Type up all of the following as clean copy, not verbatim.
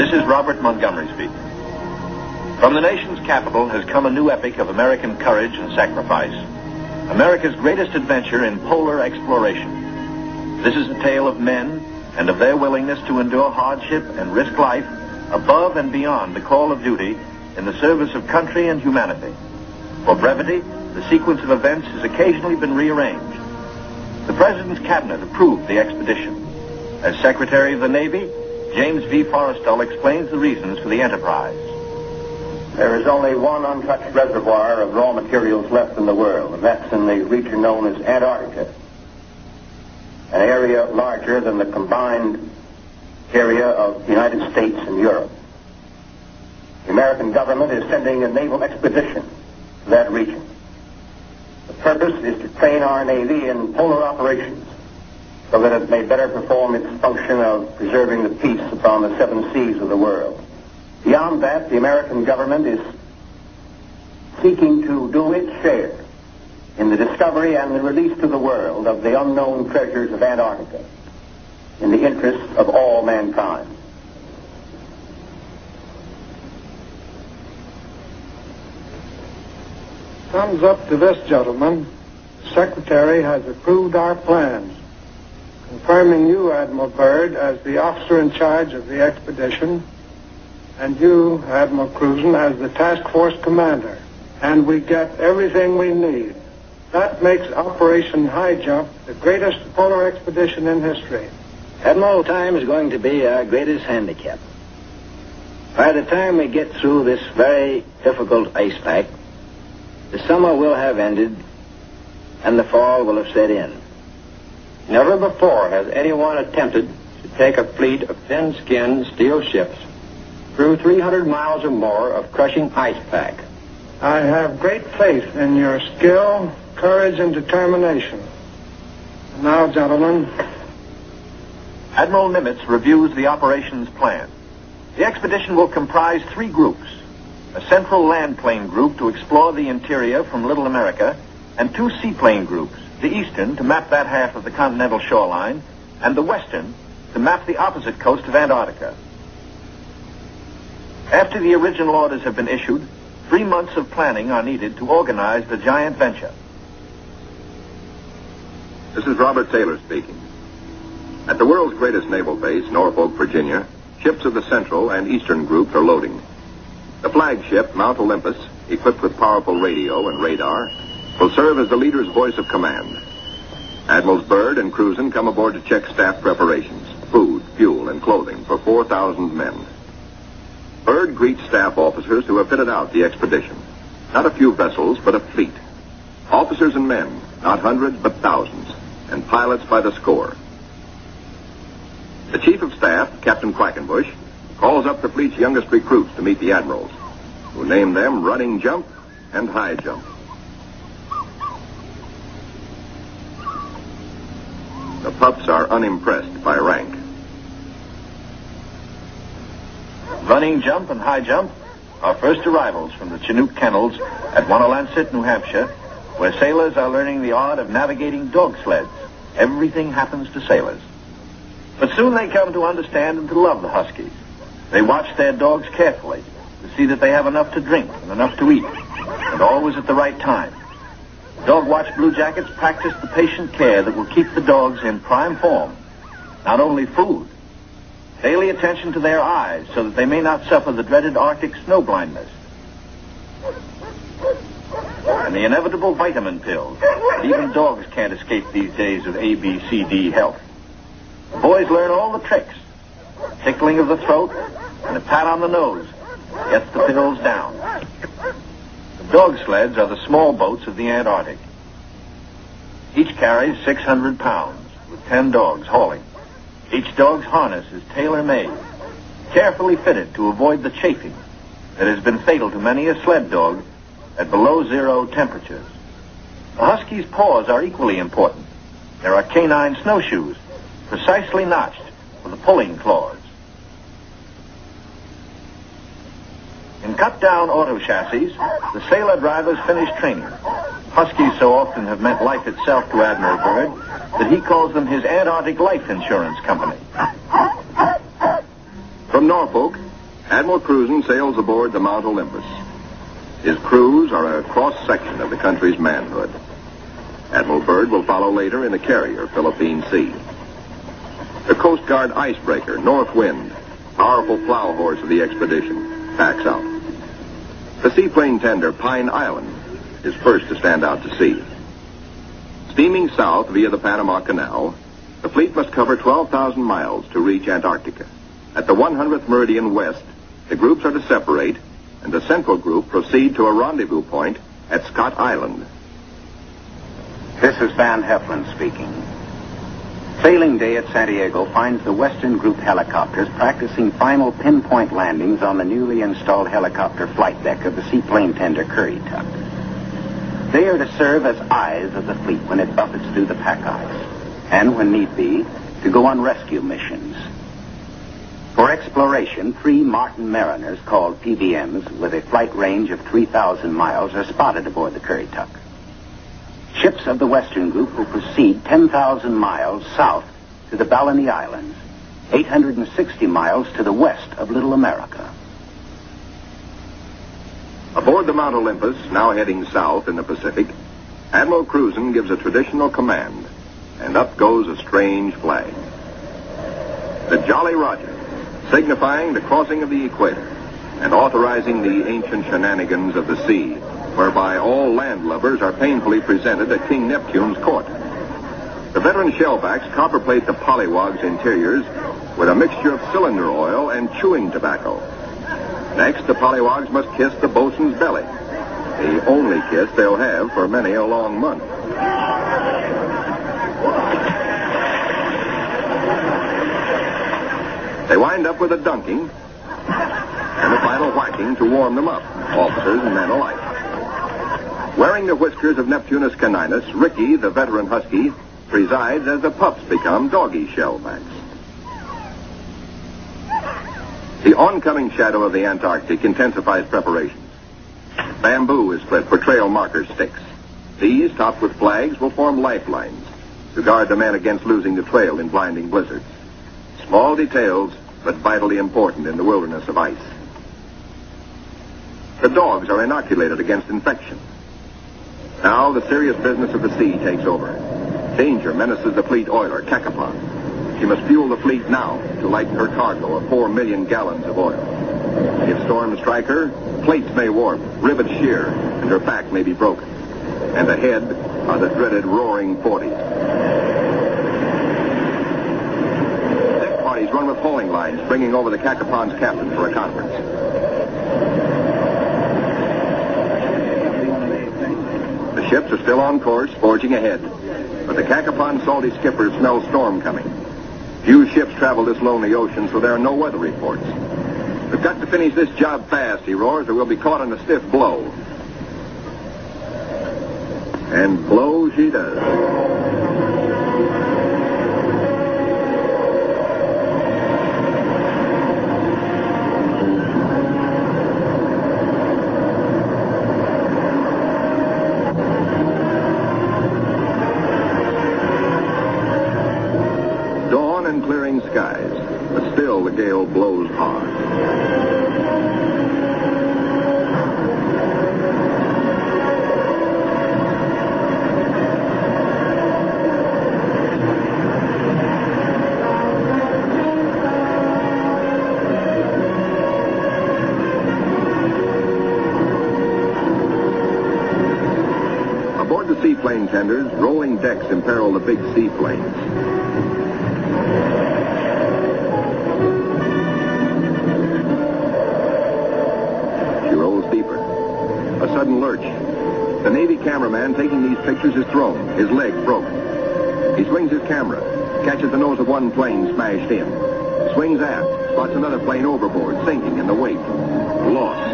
This is Robert Montgomery speaking. From the nation's capital has come a new epic of American courage and sacrifice. America's greatest adventure in polar exploration. This is a tale of men and of their willingness to endure hardship and risk life above and beyond the call of duty in the service of country and humanity. For brevity, the sequence of events has occasionally been rearranged. The President's Cabinet approved the expedition. As Secretary of the Navy, James V. Forrestal explains the reasons for the enterprise. There is only one untouched reservoir of raw materials left in the world, and that's in the region known as Antarctica, an area larger than the combined area of the United States and Europe. The American government is sending a naval expedition to that region. The purpose is to train our Navy in polar operations so that it may better perform its function of preserving the peace upon the seven seas of the world. Beyond that, the American government is seeking to do its share in the discovery and the release to the world of the unknown treasures of Antarctica in the interests of all mankind. Thumbs up to this, gentlemen. The Secretary has approved our plans, confirming you, Admiral Byrd, as the officer in charge of the expedition, and you, Admiral Cruzen, as the task force commander. And we get everything we need. That makes Operation Highjump the greatest polar expedition in history. Admiral, time is going to be our greatest handicap. By the time we get through this very difficult ice pack, the summer will have ended and the fall will have set in. Never before has anyone attempted to take a fleet of thin-skinned steel ships through 300 miles or more of crushing ice pack. I have great faith in your skill, courage, and determination. Now, gentlemen. Admiral Nimitz reviews the operations plan. The expedition will comprise 3 groups: a central land plane group to explore the interior from Little America, and 2 seaplane groups, the eastern to map that half of the continental shoreline, and the western to map the opposite coast of Antarctica. After the original orders have been issued, 3 months of planning are needed to organize the giant venture. This is Robert Taylor speaking. At the world's greatest naval base, Norfolk, Virginia, ships of the Central and Eastern groups are loading. The flagship, Mount Olympus, equipped with powerful radio and radar, will serve as the leader's voice of command. Admirals Byrd and Cruzen come aboard to check staff preparations, food, fuel, and clothing for 4,000 men. Byrd greets staff officers who have fitted out the expedition. Not a few vessels, but a fleet. Officers and men, not hundreds, but thousands, and pilots by the score. The Chief of Staff, Captain Quackenbush, calls up the fleet's youngest recruits to meet the admirals, who name them Running Jump and High Jump. The pups are unimpressed by rank. Running Jump and High Jump are first arrivals from the Chinook kennels at Wanalancet, New Hampshire, where sailors are learning the art of navigating dog sleds. Everything happens to sailors. But soon they come to understand and to love the Huskies. They watch their dogs carefully to see that they have enough to drink and enough to eat, and always at the right time. Dog Watch Bluejackets practice the patient care that will keep the dogs in prime form. Not only food, daily attention to their eyes so that they may not suffer the dreaded Arctic snow blindness. And the inevitable vitamin pills. Even dogs can't escape these days of ABCD health. The boys learn all the tricks. Tickling of the throat and a pat on the nose gets the pills down. The dog sleds are the small boats of the Antarctic. Each carries 600 pounds, with 10 dogs hauling. Each dog's harness is tailor-made, carefully fitted to avoid the chafing that has been fatal to many a sled dog at below zero temperatures. The Husky's paws are equally important. There are canine snowshoes, precisely notched for the pulling claws. In cut-down auto chassis, the sailor drivers finish training. Huskies so often have meant life itself to Admiral Byrd that he calls them his Antarctic Life Insurance Company. From Norfolk, Admiral Cruzen sails aboard the Mount Olympus. His crews are a cross-section of the country's manhood. Admiral Byrd will follow later in the carrier, Philippine Sea. The Coast Guard icebreaker, North Wind, powerful plow horse of the expedition, backs out. The seaplane tender, Pine Island, is first to stand out to sea. Steaming south via the Panama Canal, the fleet must cover 12,000 miles to reach Antarctica. At the 100th meridian west, the groups are to separate, and the central group proceed to a rendezvous point at Scott Island. This is Van Heflin speaking. Sailing day at Santiago finds the Western Group helicopters practicing final pinpoint landings on the newly installed helicopter flight deck of the seaplane tender Currituck. They are to serve as eyes of the fleet when it buffets through the pack ice, and when need be, to go on rescue missions. For exploration, 3 Martin Mariners, called PBMs, with a flight range of 3,000 miles, are spotted aboard the Currituck. Ships of the Western Group will proceed 10,000 miles south to the Balleny Islands, 860 miles to the west of Little America. Aboard the Mount Olympus, now heading south in the Pacific, Admiral Cruzen gives a traditional command, and up goes a strange flag. The Jolly Roger, signifying the crossing of the equator and authorizing the ancient shenanigans of the sea, whereby all land lubbers are painfully presented at King Neptune's court. The veteran shellbacks copperplate the pollywog's interiors with a mixture of cylinder oil and chewing tobacco. Next, the pollywogs must kiss the bosun's belly, the only kiss they'll have for many a long month. They wind up with a dunking and a final whacking to warm them up, officers and men alike. Wearing the whiskers of Neptunus caninus, Ricky, the veteran husky, presides as the pups become doggy shellbacks. The oncoming shadow of the Antarctic intensifies preparations. Bamboo is split for trail marker sticks. These, topped with flags, will form lifelines to guard the men against losing the trail in blinding blizzards. Small details, but vitally important in the wilderness of ice. The dogs are inoculated against infection. Now the serious business of the sea takes over. Danger menaces the fleet oiler, Cacapon. She must fuel the fleet now to lighten her cargo of 4 million gallons of oil. If storms strike her, plates may warp, rivets shear, and her back may be broken. And ahead are the dreaded Roaring 40s. Deck parties run with hauling lines, bringing over the Cacapon's captain for a conference. The ships are still on course, forging ahead. But the Cacapon's salty skippers smell storm coming. Few ships travel this lonely ocean, so there are no weather reports. We've got to finish this job fast, he roars, or we'll be caught in a stiff blow. And blow she does. Clearing skies, but still the gale blows hard. Aboard the seaplane tenders, rolling decks imperil the big seaplanes. A sudden lurch. The Navy cameraman taking these pictures is thrown, his leg broken. He swings his camera, catches the nose of one plane smashed in, swings aft, spots another plane overboard, sinking in the wake. Lost.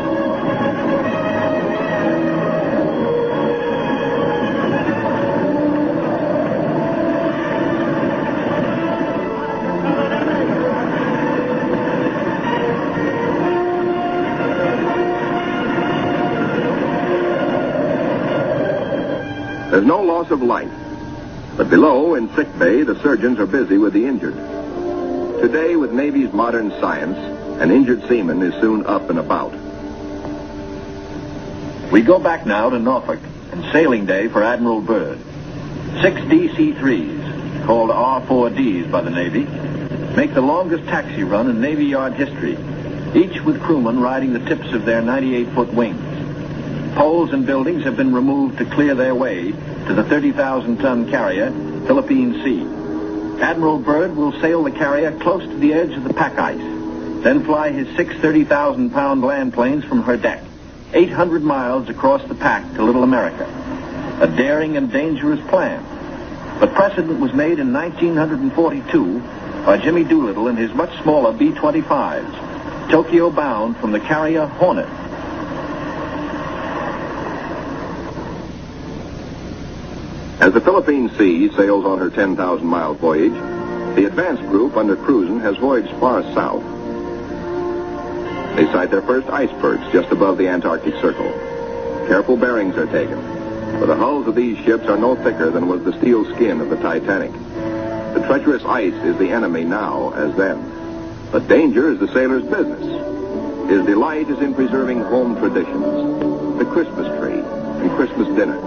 There's no loss of life. But below, in sick bay, the surgeons are busy with the injured. Today, with Navy's modern science, An injured seaman is soon up and about. We go back now to Norfolk and sailing day for Admiral Byrd. 6 DC-3s, called R4Ds by the Navy, make the longest taxi run in Navy Yard history, each with crewmen riding the tips of their 98-foot wings. Poles and buildings have been removed to clear their way to the 30,000-ton carrier, Philippine Sea. Admiral Byrd will sail the carrier close to the edge of the pack ice, then fly his 6 30,000-pound land planes from her deck, 800 miles across the pack to Little America. A daring and dangerous plan. But precedent was made in 1942 by Jimmy Doolittle and his much smaller B-25s, Tokyo-bound from the carrier Hornet. As the Philippine Sea sails on her 10,000-mile voyage, the advance group under Cruzen has voyaged far south. They sight their first icebergs just above the Antarctic Circle. Careful bearings are taken, for the hulls of these ships are no thicker than was the steel skin of the Titanic. The treacherous ice is the enemy now as then. But danger is the sailor's business. His delight is in preserving home traditions, the Christmas tree and Christmas dinner.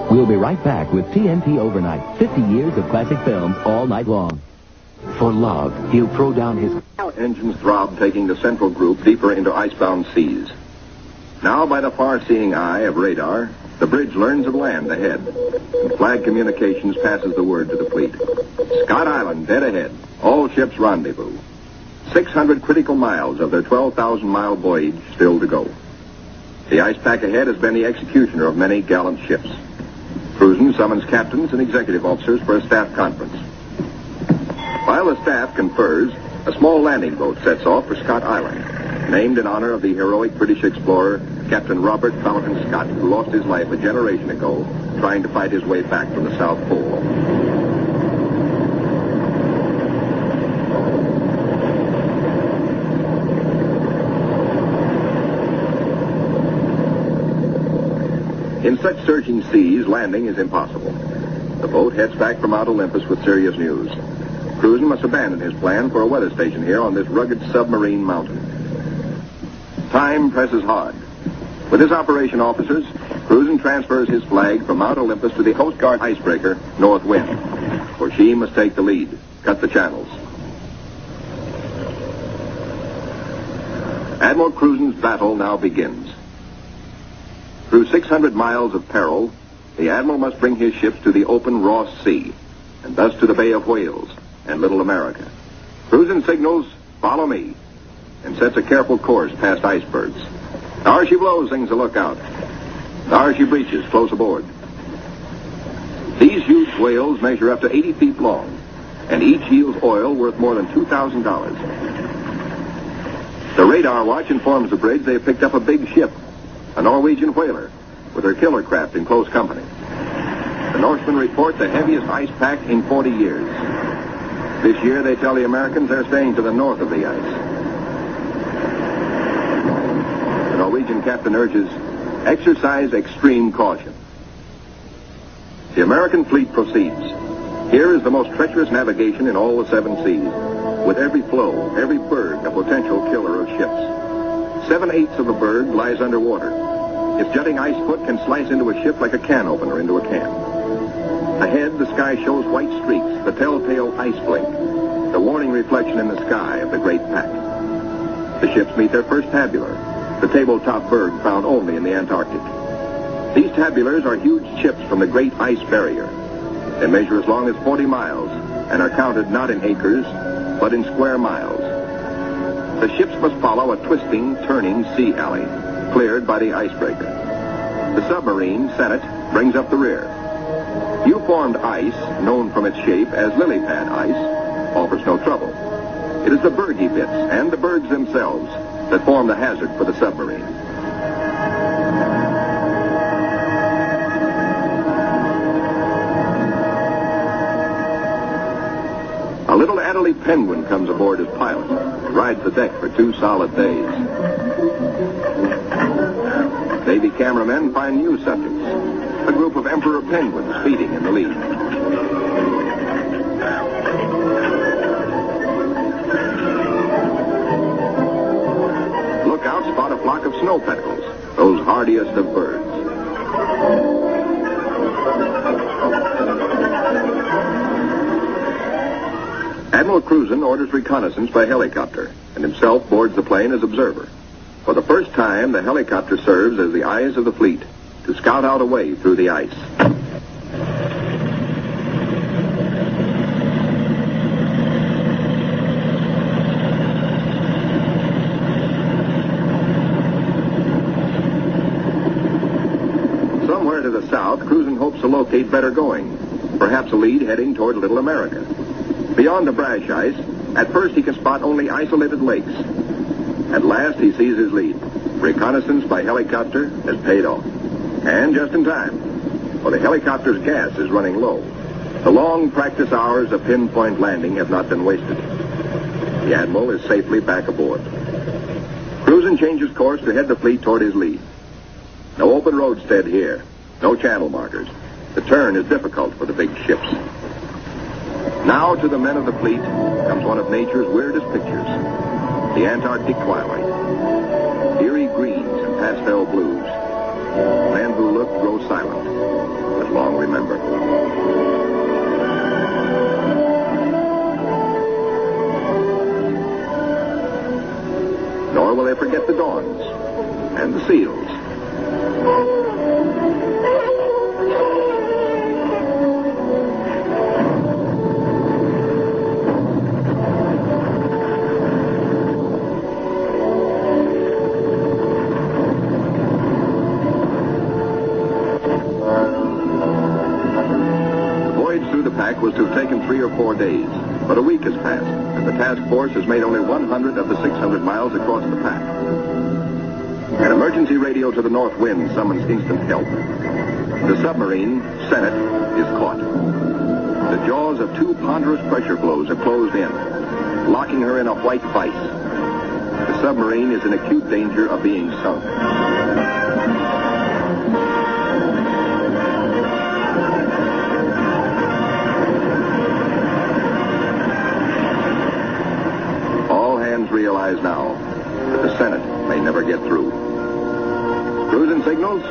We'll be right back with TNT Overnight. 50 years of classic films all night long. For love, he'll throw down his... Engines throb, taking the central group deeper into icebound seas. Now, by the far-seeing eye of radar, the bridge learns of land ahead, and flag communications passes the word to the fleet. Scott Island, dead ahead. All ships rendezvous. 600 critical miles of their 12,000-mile voyage still to go. The ice pack ahead has been the executioner of many gallant ships. Cruzen summons captains and executive officers for a staff conference. While the staff confers, a small landing boat sets off for Scott Island, named in honor of the heroic British explorer, Captain Robert Falcon Scott, who lost his life a generation ago trying to fight his way back from the South Pole. In such surging seas, landing is impossible. The boat heads back for Mount Olympus with serious news. Cruzen must abandon his plan for a weather station here on this rugged submarine mountain. Time presses hard. With his operation officers, Cruzen transfers his flag from Mount Olympus to the Coast Guard icebreaker, North Wind, for she must take the lead, cut the channels. Admiral Cruzen's battle now begins. Through 600 miles of peril, the Admiral must bring his ships to the open Ross Sea, and thus to the Bay of Whales and Little America. Cruzen signals, "Follow me," and sets a careful course past icebergs. "There she blows," sings the lookout. "There she breaches," close aboard. These huge whales measure up to 80 feet long, and each yields oil worth more than $2,000. The radar watch informs the bridge they have picked up a big ship, a Norwegian whaler, with her killer craft in close company. The Norsemen report the heaviest ice pack in 40 years. This year, they tell the Americans they're staying to the north of the ice. The Norwegian captain urges, "Exercise extreme caution." The American fleet proceeds. Here is the most treacherous navigation in all the 7 seas, with every floe, every berg a potential killer of ships. 7/8 of the berg lies underwater. Its jutting ice foot can slice into a ship like a can opener into a can. Ahead, the sky shows white streaks, the telltale ice blink, the warning reflection in the sky of the great pack. The ships meet their first tabular, the tabletop berg found only in the Antarctic. These tabulars are huge ships from the Great Ice Barrier. They measure as long as 40 miles and are counted not in acres, but in square miles. The ships must follow a twisting, turning sea alley, cleared by the icebreaker. The submarine, Senate, brings up the rear. U-formed ice, known from its shape as lily pad ice, offers no trouble. It is the bergy bits and the bergs themselves that form the hazard for the submarine. A little Adelie penguin comes aboard as pilot and rides the deck for 2 solid days. Navy cameramen find new subjects. A group of emperor penguins feeding in the lead. Lookouts spot a flock of snow petrels, those hardiest of birds. Admiral Cruzen orders reconnaissance by helicopter and himself boards the plane as observer. For the first time, the helicopter serves as the eyes of the fleet to scout out a way through the ice. Somewhere to the south, Cruzen hopes to locate better going, perhaps a lead heading toward Little America. Beyond the brash ice, at first he can spot only isolated lakes. At last he sees his lead. Reconnaissance by helicopter has paid off. And just in time, for the helicopter's gas is running low. The long practice hours of pinpoint landing have not been wasted. The Admiral is safely back aboard. Cruzen changes course to head the fleet toward his lead. No open roadstead here. No channel markers. The turn is difficult for the big ships. Now to the men of the fleet comes one of nature's weirdest pictures. The Antarctic twilight. Eerie greens and pastel blues. Men who look grow silent, but long remember. Nor will they forget the dawns and the seals. Was to have taken 3 or 4 days, but a week has passed, and the task force has made only 100 of the 600 miles across the pack. An emergency radio to the north wind summons instant help. The submarine, Senate, is caught. The jaws of 2 ponderous pressure flows are closed in, locking her in a white vice. The submarine is in acute danger of being sunk. Realize now that the Senate may never get through. Cruzen signals,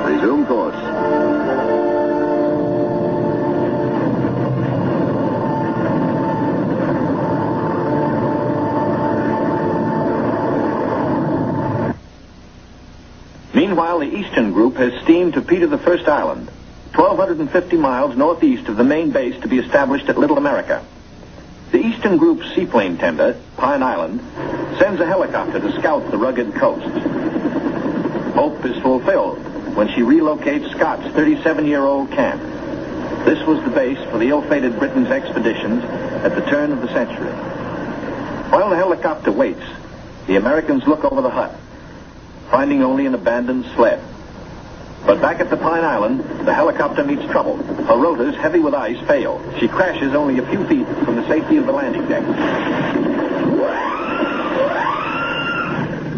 resume course. Meanwhile, the Eastern Group has steamed to Peter the First Island, 1,250 miles northeast of the main base to be established at Little America. The Eastern Group's seaplane tender, Pine Island, sends a helicopter to scout the rugged coast. Hope is fulfilled when she relocates Scott's 37-year-old camp. This was the base for the ill-fated Britain's expeditions at the turn of the century. While the helicopter waits, the Americans look over the hut, finding only an abandoned sled. But back at the Pine Island, the helicopter meets trouble. Her rotors, heavy with ice, fail. She crashes only a few feet from the safety of the landing deck.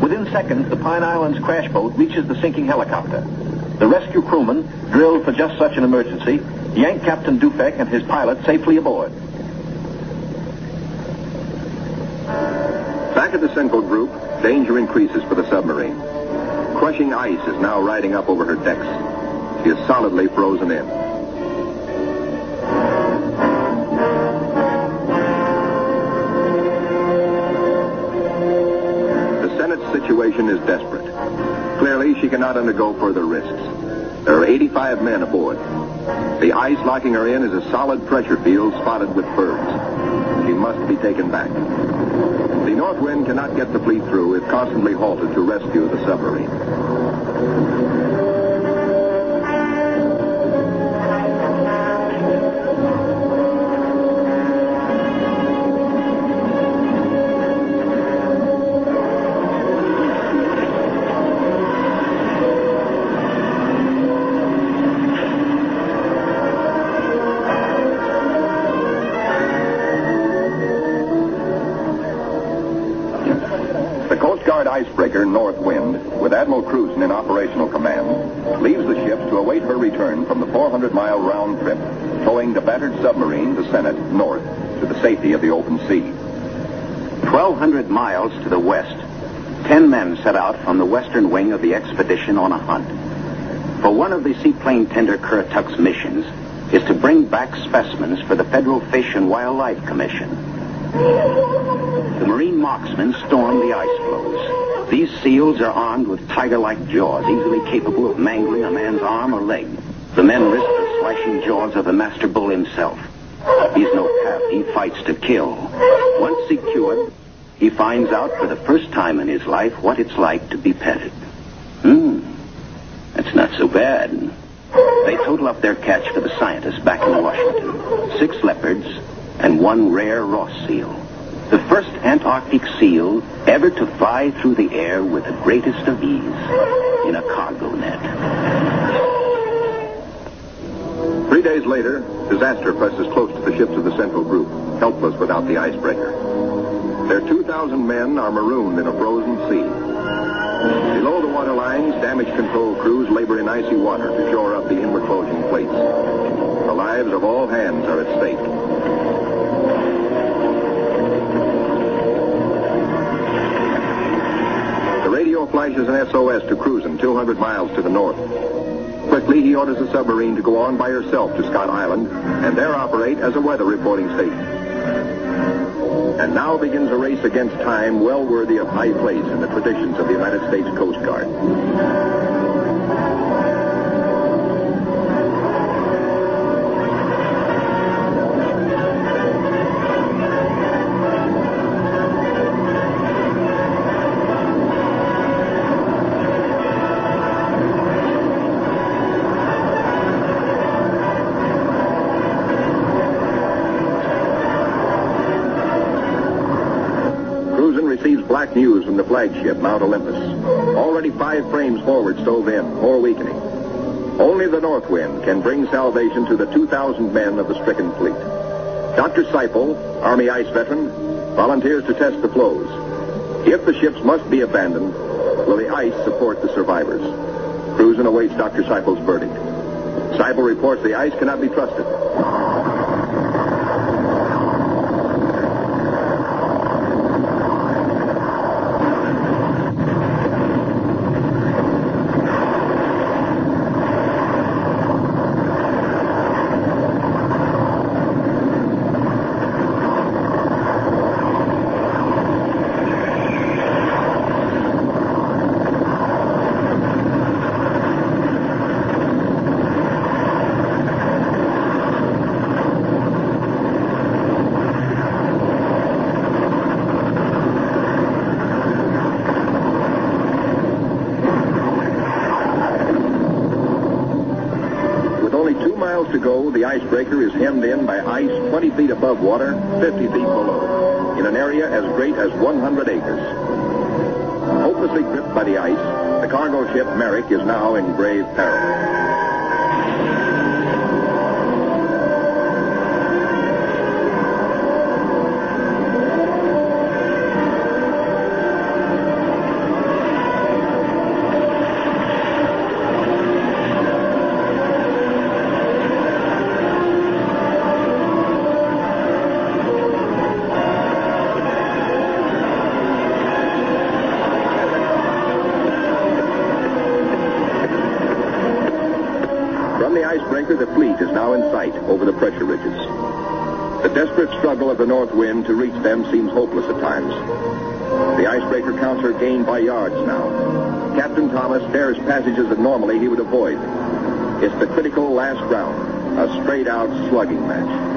Within seconds, the Pine Island's crash boat reaches the sinking helicopter. The rescue crewmen, drilled for just such an emergency, yank Captain Dufek and his pilot safely aboard. Back at the Central Group, danger increases for the submarine. Crushing ice is now riding up over her decks. She is solidly frozen in. The Senate's situation is desperate. Clearly, she cannot undergo further risks. There are 85 men aboard. The ice locking her in is a solid pressure field spotted with bergs. She must be taken back. The north wind cannot get the fleet through if constantly halted to rescue the submarine. Icebreaker North Wind, with Admiral Cruzen in operational command, leaves the ships to await her return from the 400-mile round trip, towing the battered submarine, the Senate, north to the safety of the open sea. 1,200 miles to the west, 10 men set out from the western wing of the expedition on a hunt. For one of the seaplane tender Currituck's missions is to bring back specimens for the Federal Fish and Wildlife Commission. The marine marksmen storm the ice floes. These seals are armed with tiger-like jaws, easily capable of mangling a man's arm or leg. The men risk the slashing jaws of the master bull himself. He's no calf. He fights to kill. Once secured, he finds out for the first time in his life what it's like to be petted. That's not so bad. They total up their catch for the scientists back in Washington. 6 leopards and 1 rare Ross seal. The first Antarctic seal ever to fly through the air with the greatest of ease in a cargo net. 3 days later, disaster presses close to the ships of the Central Group, helpless without the icebreaker. Their 2,000 men are marooned in a frozen sea. Below the waterlines, damage control crews labor in icy water to shore up the inward closing plates. The lives of all hands are at stake. Flashes an SOS to Cruzen 200 miles to the north. Quickly, he orders the submarine to go on by herself to Scott Island and there operate as a weather reporting station. And now begins a race against time well worthy of high place in the traditions of the United States Coast Guard. Black news from the flagship, Mount Olympus. Already 5 frames forward stove in, more weakening. Only the north wind can bring salvation to the 2,000 men of the stricken fleet. Dr. Seipel, Army ice veteran, volunteers to test the floes. If the ships must be abandoned, will the ice support the survivors? Cruzen awaits Dr. Seipel's verdict. Seipel reports the ice cannot be trusted. To go, the icebreaker is hemmed in by ice 20 feet above water, 50 feet below, in an area as great as 100 acres. Hopelessly gripped by the ice, the cargo ship Merrick is now in grave peril. The fleet is now in sight over the pressure ridges. The desperate struggle of the north wind to reach them seems hopeless at times. The icebreaker counts her gain by yards now. Captain Thomas dares passages that normally he would avoid. It's the critical last round, a straight-out slugging match.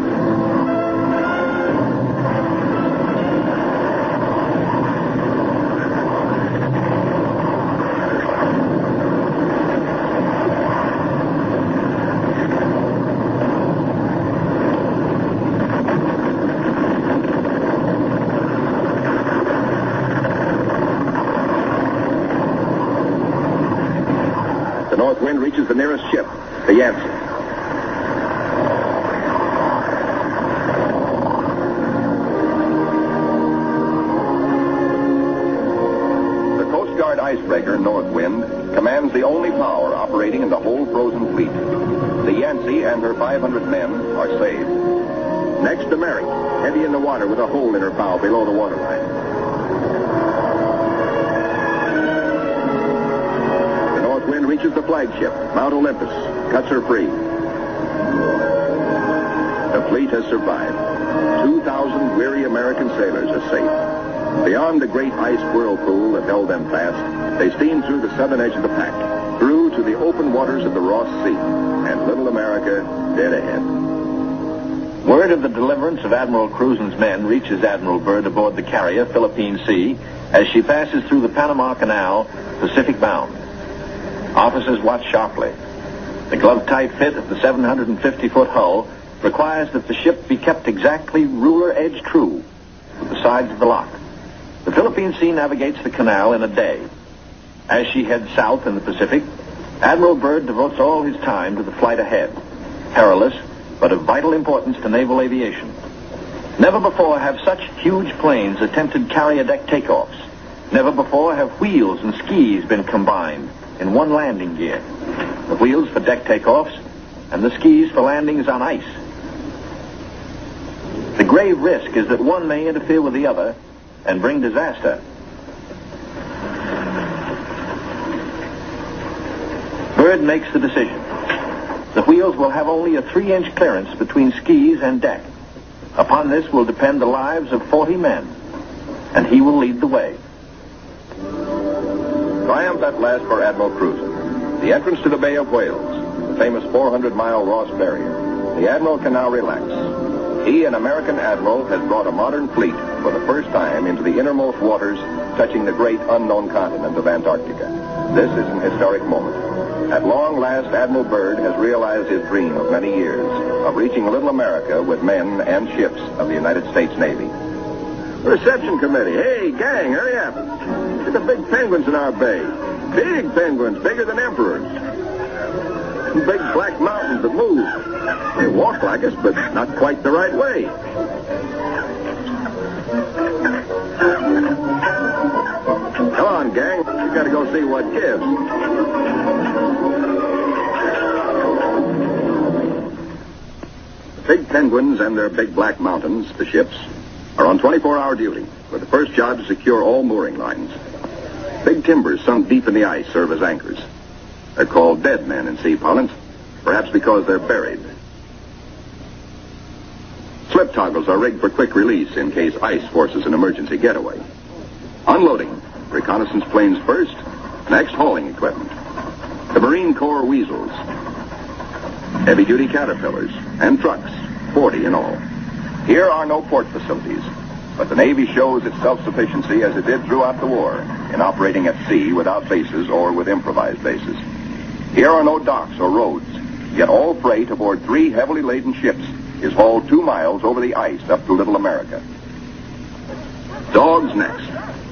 The north wind reaches the nearest ship, the Yancey. The Coast Guard icebreaker, North Wind, commands the only power operating in the whole frozen fleet. The Yancey and her 500 men are saved. Next, the Mary, heavy in the water with a hole in her bow below the waterline. Wind reaches the flagship, Mount Olympus, cuts her free. The fleet has survived. 2,000 weary American sailors are safe. Beyond the great ice whirlpool that held them fast, they steamed through the southern edge of the pack, through to the open waters of the Ross Sea, and little America dead ahead. Word of the deliverance of Admiral Cruzen's men reaches Admiral Byrd aboard the carrier Philippine Sea as she passes through the Panama Canal, Pacific bound. Officers watch sharply. The glove-tight fit of the 750-foot hull requires that the ship be kept exactly ruler-edge true with the sides of the lock. The Philippine Sea navigates the canal in a day. As she heads south in the Pacific, Admiral Byrd devotes all his time to the flight ahead, perilous but of vital importance to naval aviation. Never before have such huge planes attempted carrier deck takeoffs. Never before have wheels and skis been combined in one landing gear. The wheels for deck takeoffs and the skis for landings on ice. The grave risk is that one may interfere with the other and bring disaster. Byrd makes the decision. The wheels will have only a 3-inch clearance between skis and deck. Upon this will depend the lives of 40 men, and he will lead the way. Triumph at last for Admiral Cruzen. The entrance to the Bay of Whales, the famous 400-mile Ross barrier. The Admiral can now relax. He, an American admiral, has brought a modern fleet for the first time into the innermost waters touching the great unknown continent of Antarctica. This is an historic moment. At long last, Admiral Byrd has realized his dream of many years of reaching little America with men and ships of the United States Navy. Reception committee. Hey, gang, hurry up. Look at the big penguins in our bay. Big penguins, bigger than emperors. Big black mountains that move. They walk like us, but not quite the right way. Come on, gang. We gotta go see what gives. The big penguins and their big black mountains, the ships, are on 24-hour duty, with the first job to secure all mooring lines. Big timbers sunk deep in the ice serve as anchors. They're called dead men in sea parlance, perhaps because they're buried. Slip toggles are rigged for quick release in case ice forces an emergency getaway. Unloading. Reconnaissance planes first, next hauling equipment. The Marine Corps weasels. Heavy-duty caterpillars and trucks, 40 in all. Here are no port facilities, but the Navy shows its self-sufficiency as it did throughout the war in operating at sea without bases or with improvised bases. Here are no docks or roads, yet all freight aboard 3 heavily laden ships is hauled 2 miles over the ice up to Little America. Dogs next,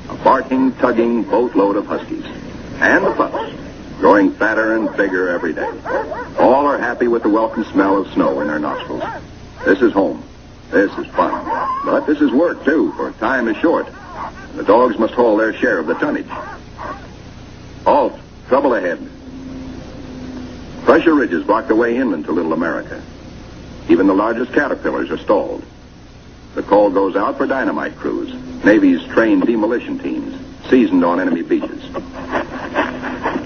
a barking, tugging boatload of huskies. And the pups, growing fatter and bigger every day. All are happy with the welcome smell of snow in their nostrils. This is home. This is fun. But this is work, too, for time is short. The dogs must haul their share of the tonnage. Halt. Trouble ahead. Pressure ridges block the way inland to Little America. Even the largest caterpillars are stalled. The call goes out for dynamite crews, Navy's trained demolition teams, seasoned on enemy beaches.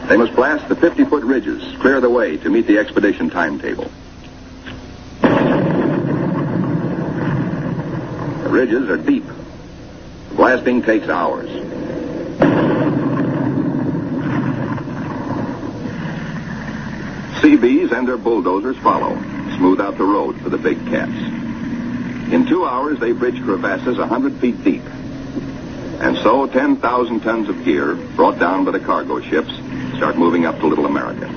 They must blast the 50-foot ridges, clear the way to meet the expedition timetable. The ridges are deep. The blasting takes hours. Seabees and their bulldozers follow, smooth out the road for the big cats. In 2 hours, they bridge crevasses 100 feet deep. And so 10,000 tons of gear, brought down by the cargo ships, start moving up to Little America.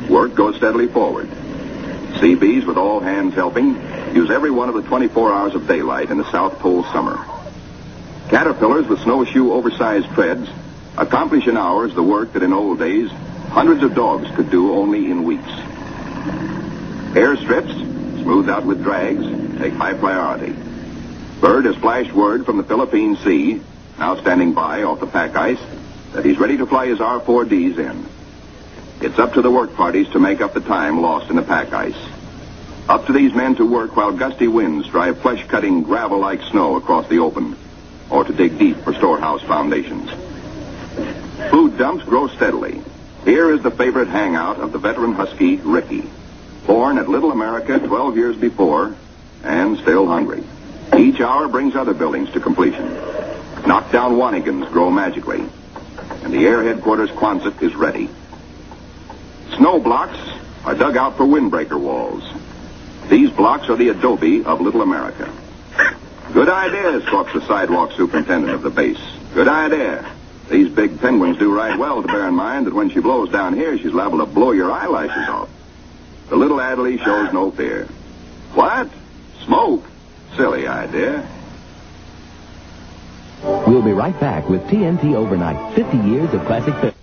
Work goes steadily forward. Seabees, with all hands helping, use every one of the 24 hours of daylight in the South Pole summer. Caterpillars with snowshoe oversized treads accomplish in hours the work that in old days hundreds of dogs could do only in weeks. Airstrips, smoothed out with drags, take high priority. Bird has flashed word from the Philippine Sea, now standing by off the pack ice, that he's ready to fly his R-4Ds in. It's up to the work parties to make up the time lost in the pack ice. Up to these men to work while gusty winds drive flesh-cutting gravel-like snow across the open, or to dig deep for storehouse foundations. Food dumps grow steadily. Here is the favorite hangout of the veteran Husky, Ricky, born at Little America 12 years before, and still hungry. Each hour brings other buildings to completion. Knockdown Wanigans grow magically, and the Air Headquarters Quonset is ready. Snow blocks are dug out for windbreaker walls. These blocks are the adobe of Little America. Good idea, squawks the sidewalk superintendent of the base. Good idea. These big penguins do right well to bear in mind that when she blows down here, she's liable to blow your eyelashes off. The little Adderley shows no fear. What? Smoke? Silly idea. We'll be right back with TNT Overnight, 50 years of classic film.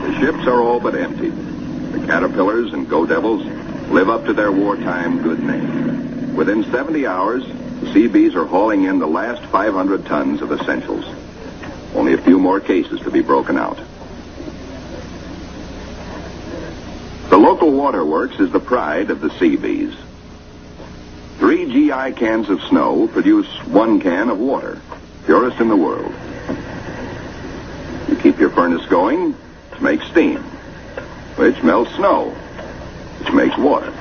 The ships are all but empty. The Caterpillars and Go Devils live up to their wartime good name. Within 70 hours, the Seabees are hauling in the last 500 tons of essentials. Only a few more cases to be broken out. The local waterworks is the pride of the Seabees. 3 GI cans of snow produce 1 can of water, purest in the world. You keep your furnace going to make steam, which melts snow, which makes water.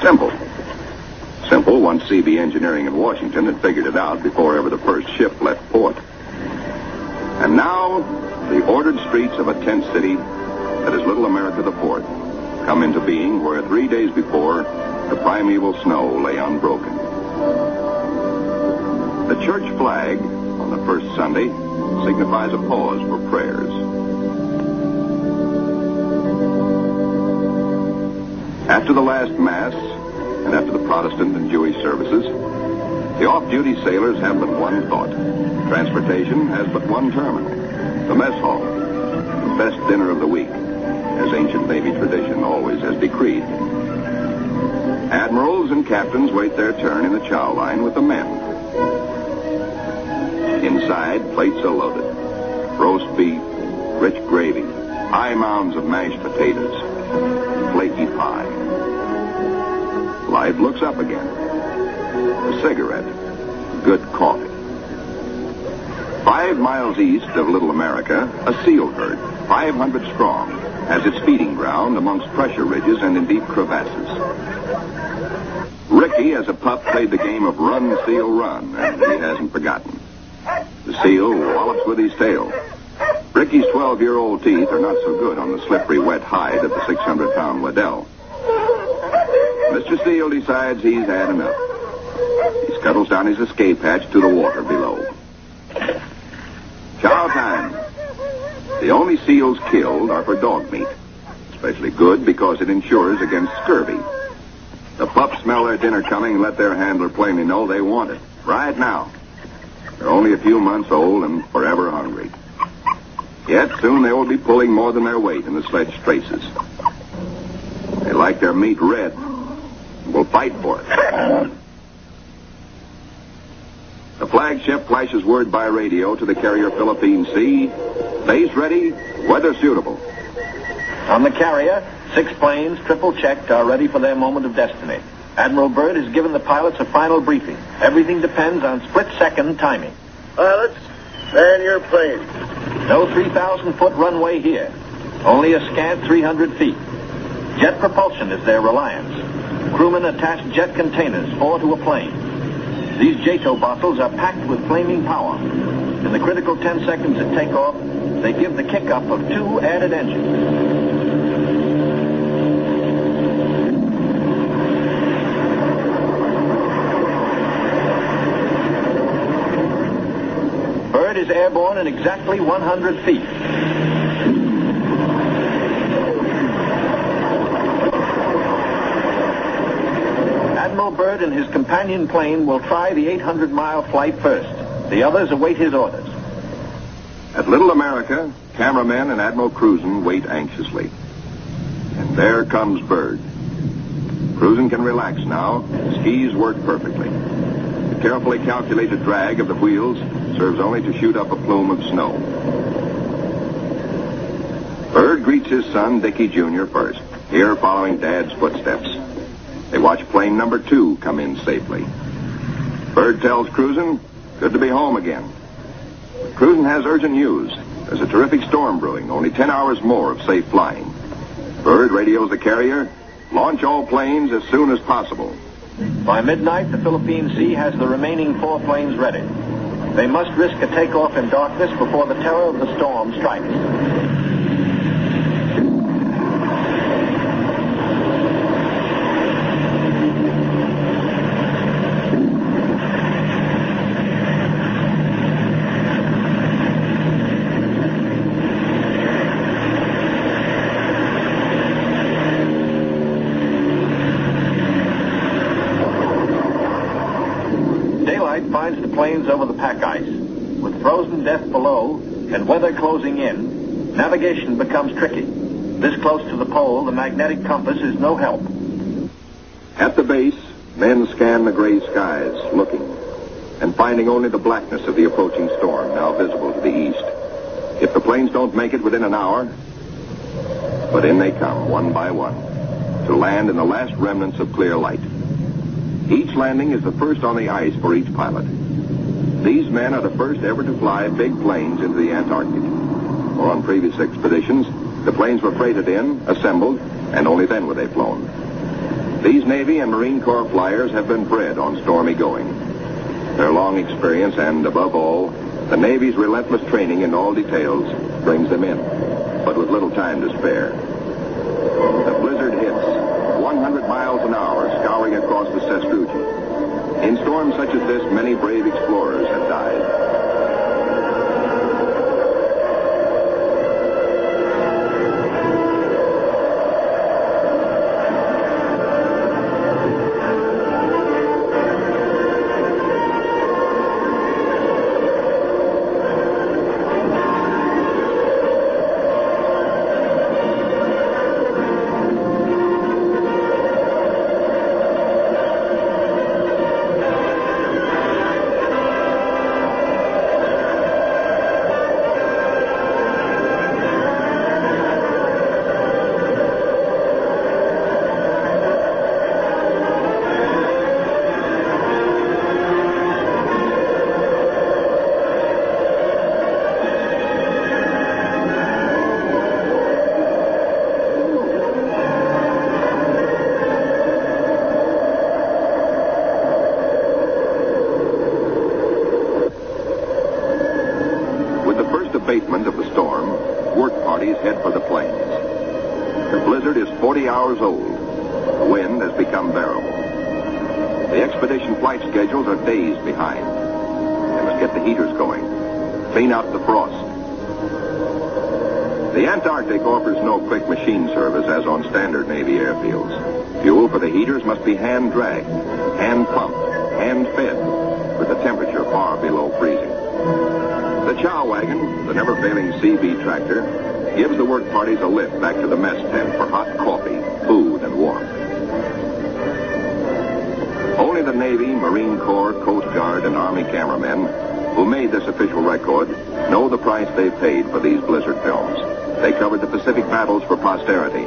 Simple. Simple once CB Engineering in Washington had figured it out before ever the first ship left port. And now, the ordered streets of a tent city that is Little America the Fourth come into being where 3 days before, the primeval snow lay unbroken. The church flag on the first Sunday signifies a pause for prayers. After the last Mass, and after the Protestant and Jewish services, the off-duty sailors have but one thought. Transportation has but one terminal, the mess hall, the best dinner of the week, as ancient Navy tradition always has decreed. Admirals and captains wait their turn in the chow line with the men. Inside, plates are loaded. Roast beef, rich gravy, high mounds of mashed potatoes, flaky pie. Life looks up again. A cigarette, good coffee. 5 miles east of Little America, a seal herd, 500 strong, has its feeding ground amongst pressure ridges and in deep crevasses. Ricky, as a pup, played the game of run, seal, run, and he hasn't forgotten. The seal wallops with his tail. Ricky's 12-year-old teeth are not so good on the slippery, wet hide of the 600-pound Waddell. Mr. Seal decides he's had enough. He scuttles down his escape hatch to the water below. Chow time. The only seals killed are for dog meat. Especially good because it insures against scurvy. The pups smell their dinner coming and let their handler plainly know they want it. Right now. They're only a few months old and forever hungry. Yet soon they will be pulling more than their weight in the sledge traces. They like their meat red and will fight for it. The flagship flashes word by radio to the carrier Philippine Sea. Base ready, weather suitable. On the carrier, 6 planes, triple checked, are ready for their moment of destiny. Admiral Byrd has given the pilots a final briefing. Everything depends on split-second timing. Pilots, man your planes. No 3,000-foot runway here. Only a scant 300 feet. Jet propulsion is their reliance. Crewmen attach jet containers, 4 to a plane. These JATO bottles are packed with flaming power. In the critical 10 seconds at takeoff, they give the kick-up of 2 added engines. airborne in exactly 100 feet. Admiral Byrd and his companion plane will try the 800-mile flight first. The others await his orders. At Little America, cameramen and Admiral Cruzen wait anxiously. And there comes Byrd. Cruzen can relax now. Skis work perfectly. The carefully calculated drag of the wheels serves only to shoot up a plume of snow. Byrd greets his son, Dickie Jr., first, here following Dad's footsteps. They watch plane number 2 come in safely. Byrd tells Cruzen, good to be home again. But Cruzen has urgent news. There's a terrific storm brewing, only 10 hours more of safe flying. Byrd radios the carrier, launch all planes as soon as possible. By midnight, the Philippine Sea has the remaining 4 planes ready. They must risk a takeoff in darkness before the terror of the storm strikes. Finds the planes over the pack ice. With frozen depth below and weather closing in, navigation becomes tricky. This close to the pole, the magnetic compass is no help. At the base, men scan the gray skies, looking, and finding only the blackness of the approaching storm, now visible to the east. If the planes don't make it within an hour, but in they come, one by one, to land in the last remnants of clear light. Each landing is the first on the ice for each pilot. These men are the first ever to fly big planes into the Antarctic. Or on previous expeditions, the planes were freighted in, assembled, and only then were they flown. These Navy and Marine Corps flyers have been bred on stormy going. Their long experience and, above all, the Navy's relentless training in all details brings them in, but with little time to spare. The blizzard hits, 100 miles an hour, scouring across the sastrugi. In storms such as this, many brave explorers have died. Abatement of the storm, work parties head for the plains. The blizzard is 40 hours old. The wind has become bearable. The expedition flight schedules are days behind. They must get the heaters going, clean out the frost. The Antarctic offers no quick machine service as on standard Navy airfields. Fuel for the heaters must be hand-dragged, hand-pumped, hand-fed, with the temperature far below freezing. The chow wagon, the never-failing CB tractor, gives the work parties a lift back to the mess tent for hot coffee, food, and warmth. Only the Navy, Marine Corps, Coast Guard, and Army cameramen who made this official record know the price they paid for these blizzard films. They covered the Pacific battles for posterity.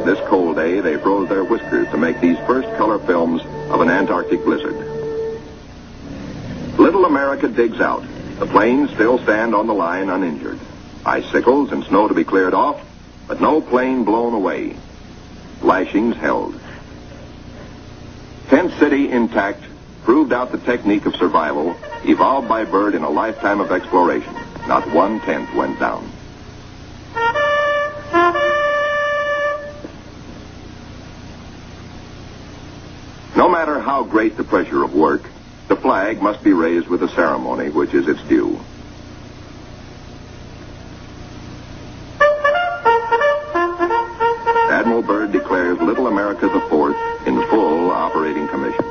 This cold day, they froze their whiskers to make these first color films of an Antarctic blizzard. Little America digs out. The planes still stand on the line uninjured. Icicles and snow to be cleared off, but no plane blown away. Lashings held. Tent City intact proved out the technique of survival evolved by Byrd in a lifetime of exploration. Not one tent went down. No matter how great the pressure of work, the flag must be raised with a ceremony which is its due. Little America IV in full operating commission.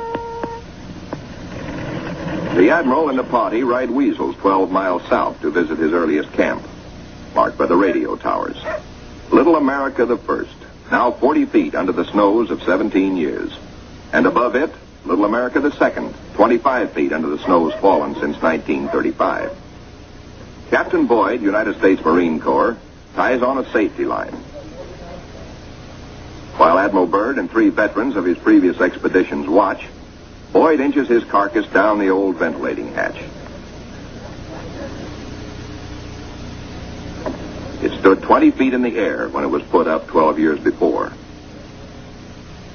The Admiral and the party ride Weasels 12 miles south to visit his earliest camp, marked by the radio towers. Little America I, now 40 feet under the snows of 17 years. And above it, Little America II, 25 feet under the snows fallen since 1935. Captain Boyd, United States Marine Corps, ties on a safety line, while Admiral Byrd and 3 veterans of his previous expeditions watch. Boyd inches his carcass down the old ventilating hatch. It stood 20 feet in the air when it was put up 12 years before.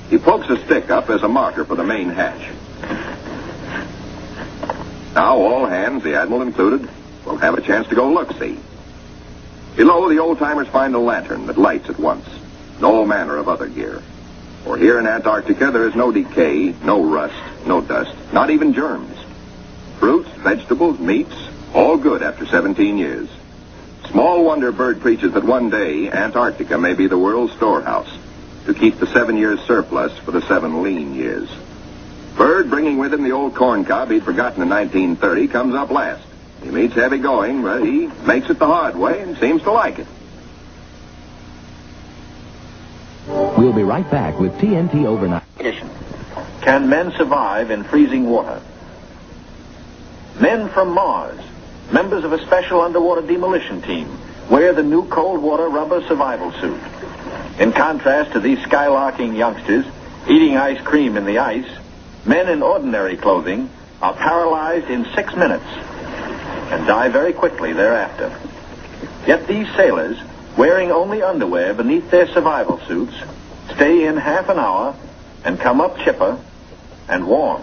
He pokes a stick up as a marker for the main hatch. Now all hands, the Admiral included, will have a chance to go look-see. Below, the old-timers find a lantern that lights at once. No manner of other gear. For here in Antarctica, there is no decay, no rust, no dust, not even germs. Fruits, vegetables, meats, all good after 17 years. Small wonder Byrd preaches that one day Antarctica may be the world's storehouse to keep the 7 years surplus for the 7 lean years. Byrd, bringing with him the old corn cob he'd forgotten in 1930, comes up last. He meets heavy going, but he makes it the hard way and seems to like it. We'll be right back with TNT Overnight. Can men survive in freezing water? Men from Mars, members of a special underwater demolition team, wear the new cold water rubber survival suit. In contrast to these skylarking youngsters eating ice cream in the ice, men in ordinary clothing are paralyzed in 6 minutes and die very quickly thereafter. Yet these sailors, wearing only underwear beneath their survival suits, stay in half an hour and come up chipper and warm.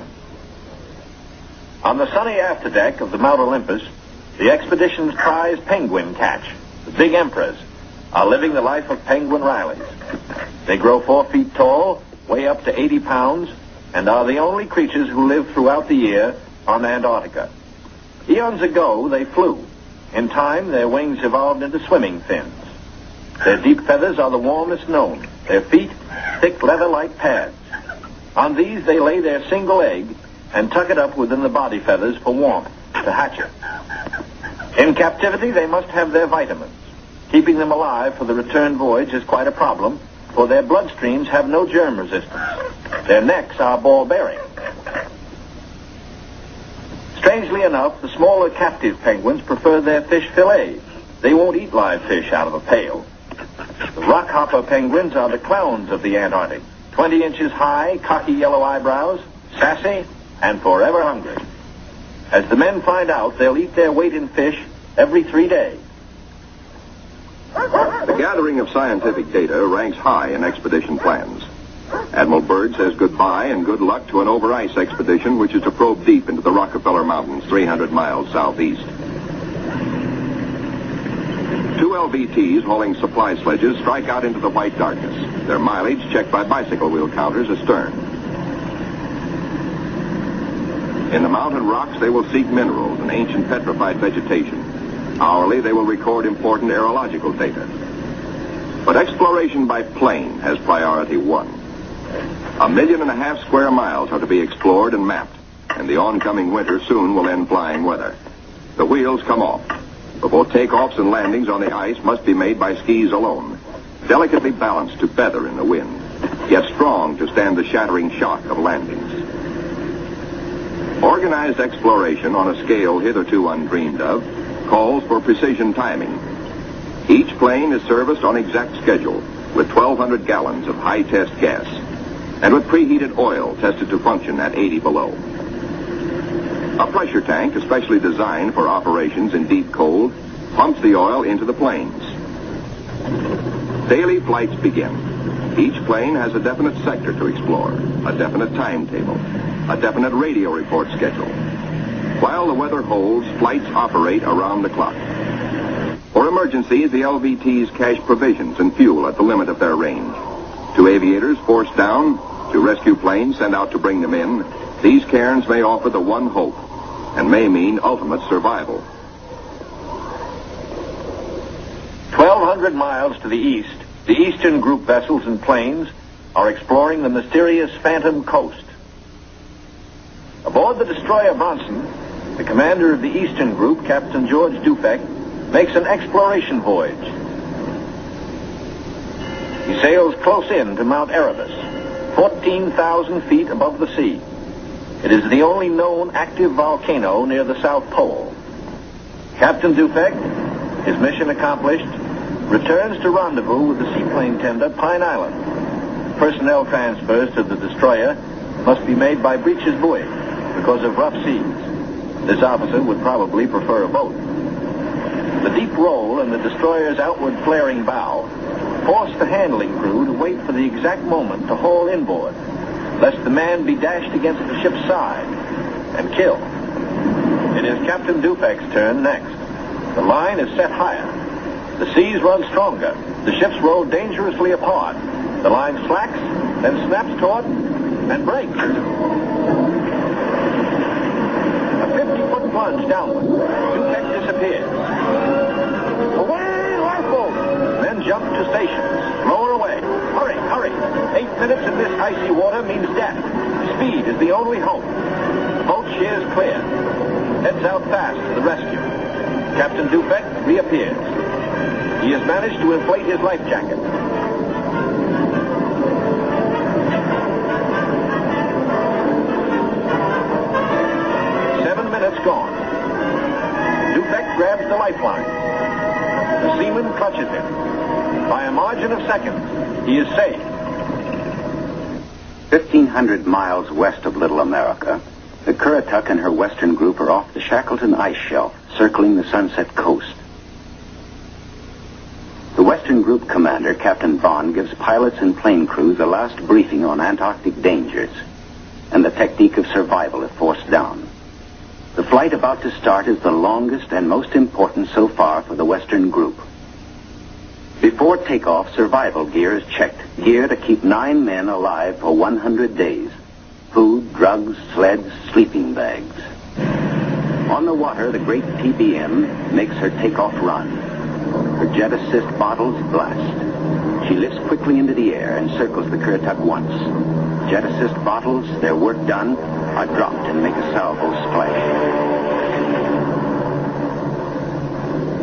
On the sunny afterdeck of the Mount Olympus, the expedition's prize penguin catch, the big emperors, are living the life of penguin Rileys. They grow 4 feet tall, weigh up to 80 pounds, and are the only creatures who live throughout the year on Antarctica. Eons ago, they flew. In time, their wings evolved into swimming fins. Their deep feathers are the warmest known. Their feet, thick leather-like pads. On these, they lay their single egg and tuck it up within the body feathers for warmth, to hatch it. In captivity, they must have their vitamins. Keeping them alive for the return voyage is quite a problem, for their bloodstreams have no germ resistance. Their necks are ball-bearing. Strangely enough, the smaller captive penguins prefer their fish fillets. They won't eat live fish out of a pail. The rockhopper penguins are the clowns of the Antarctic. 20 inches high, cocky yellow eyebrows, sassy, and forever hungry. As the men find out, they'll eat their weight in fish every 3 days. The gathering of scientific data ranks high in expedition plans. Admiral Byrd says goodbye and good luck to an over-ice expedition which is to probe deep into the Rockefeller Mountains, 300 miles southeast. 2 LVTs hauling supply sledges strike out into the white darkness, their mileage checked by bicycle wheel counters astern. In the mountain rocks, they will seek minerals and ancient petrified vegetation. Hourly, they will record important aerological data. But exploration by plane has priority 1. 1.5 million square miles are to be explored and mapped, and the oncoming winter soon will end flying weather. The wheels come off. Before takeoffs and landings on the ice must be made by skis alone, delicately balanced to feather in the wind, yet strong to stand the shattering shock of landings. Organized exploration on a scale hitherto undreamed of calls for precision timing. Each plane is serviced on exact schedule with 1,200 gallons of high-test gas and with preheated oil tested to function at 80 below. A pressure tank, especially designed for operations in deep cold, pumps the oil into the planes. Daily flights begin. Each plane has a definite sector to explore, a definite timetable, a definite radio report schedule. While the weather holds, flights operate around the clock. For emergencies, the LVTs cache provisions and fuel at the limit of their range. To aviators forced down, to rescue planes sent out to bring them in, these cairns may offer the one hope and may mean ultimate survival. 1,200 miles to the east, the Eastern Group vessels and planes are exploring the mysterious Phantom Coast. Aboard the destroyer Bronson, the commander of the Eastern Group, Captain George Dufek, makes an exploration voyage. He sails close in to Mount Erebus, 14,000 feet above the sea. It is the only known active volcano near the South Pole. Captain Dufek, his mission accomplished, returns to rendezvous with the seaplane tender Pine Island. Personnel transfers to the destroyer must be made by breeches buoy because of rough seas. This officer would probably prefer a boat. The deep roll in the destroyer's outward flaring bow forced the handling crew to wait for the exact moment to haul inboard, lest the man be dashed against the ship's side and killed. It is Captain Dufek's turn next. The line is set higher. The seas run stronger. The ships roll dangerously apart. The line slacks, then snaps taut, and breaks. A 50-foot plunge downward. Dufek disappears. Away, lifeboat! Men jump to stations. Lower away. Hurry, hurry. 8 minutes in this icy water means death. Speed is the only hope. The boat sheers clear. Heads out fast to the rescue. Captain Dufek reappears. He has managed to inflate his life jacket. Gone. Dufek grabs the lifeline. The seaman clutches him. By a margin of seconds, he is safe. 1,500 miles west of Little America, the Currituck and her western group are off the Shackleton ice shelf, circling the Sunset Coast. The western group commander, Captain Vaughn, gives pilots and plane crews a last briefing on Antarctic dangers and the technique of survival if forced down. The flight about to start is the longest and most important so far for the Western Group. Before takeoff, survival gear is checked. Gear to keep 9 men alive for 100 days. Food, drugs, sleds, sleeping bags. On the water, the great TBM makes her takeoff run. Her jet assist bottles blast. She lifts quickly into the air and circles the Currituck once. Jet assist bottles, their work done, are dropped and make a salvo splash.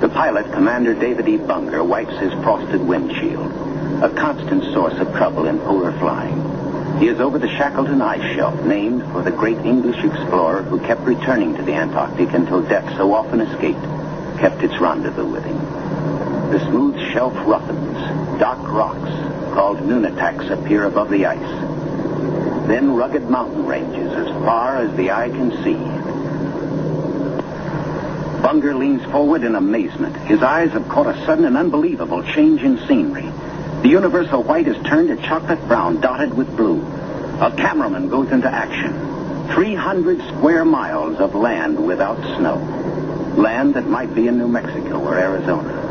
The pilot, Commander David E. Bunger, wipes his frosted windshield, a constant source of trouble in polar flying. He is over the Shackleton ice shelf, named for the great English explorer who kept returning to the Antarctic until death, so often escaped, kept its rendezvous with him. The smooth shelf roughens. Dark rocks, called nunataks, appear above the ice. Then rugged mountain ranges as far as the eye can see. Bunger leans forward in amazement. His eyes have caught a sudden and unbelievable change in scenery. The universal white has turned to chocolate brown, dotted with blue. A cameraman goes into action. 300 square miles of land without snow. Land that might be in New Mexico or Arizona.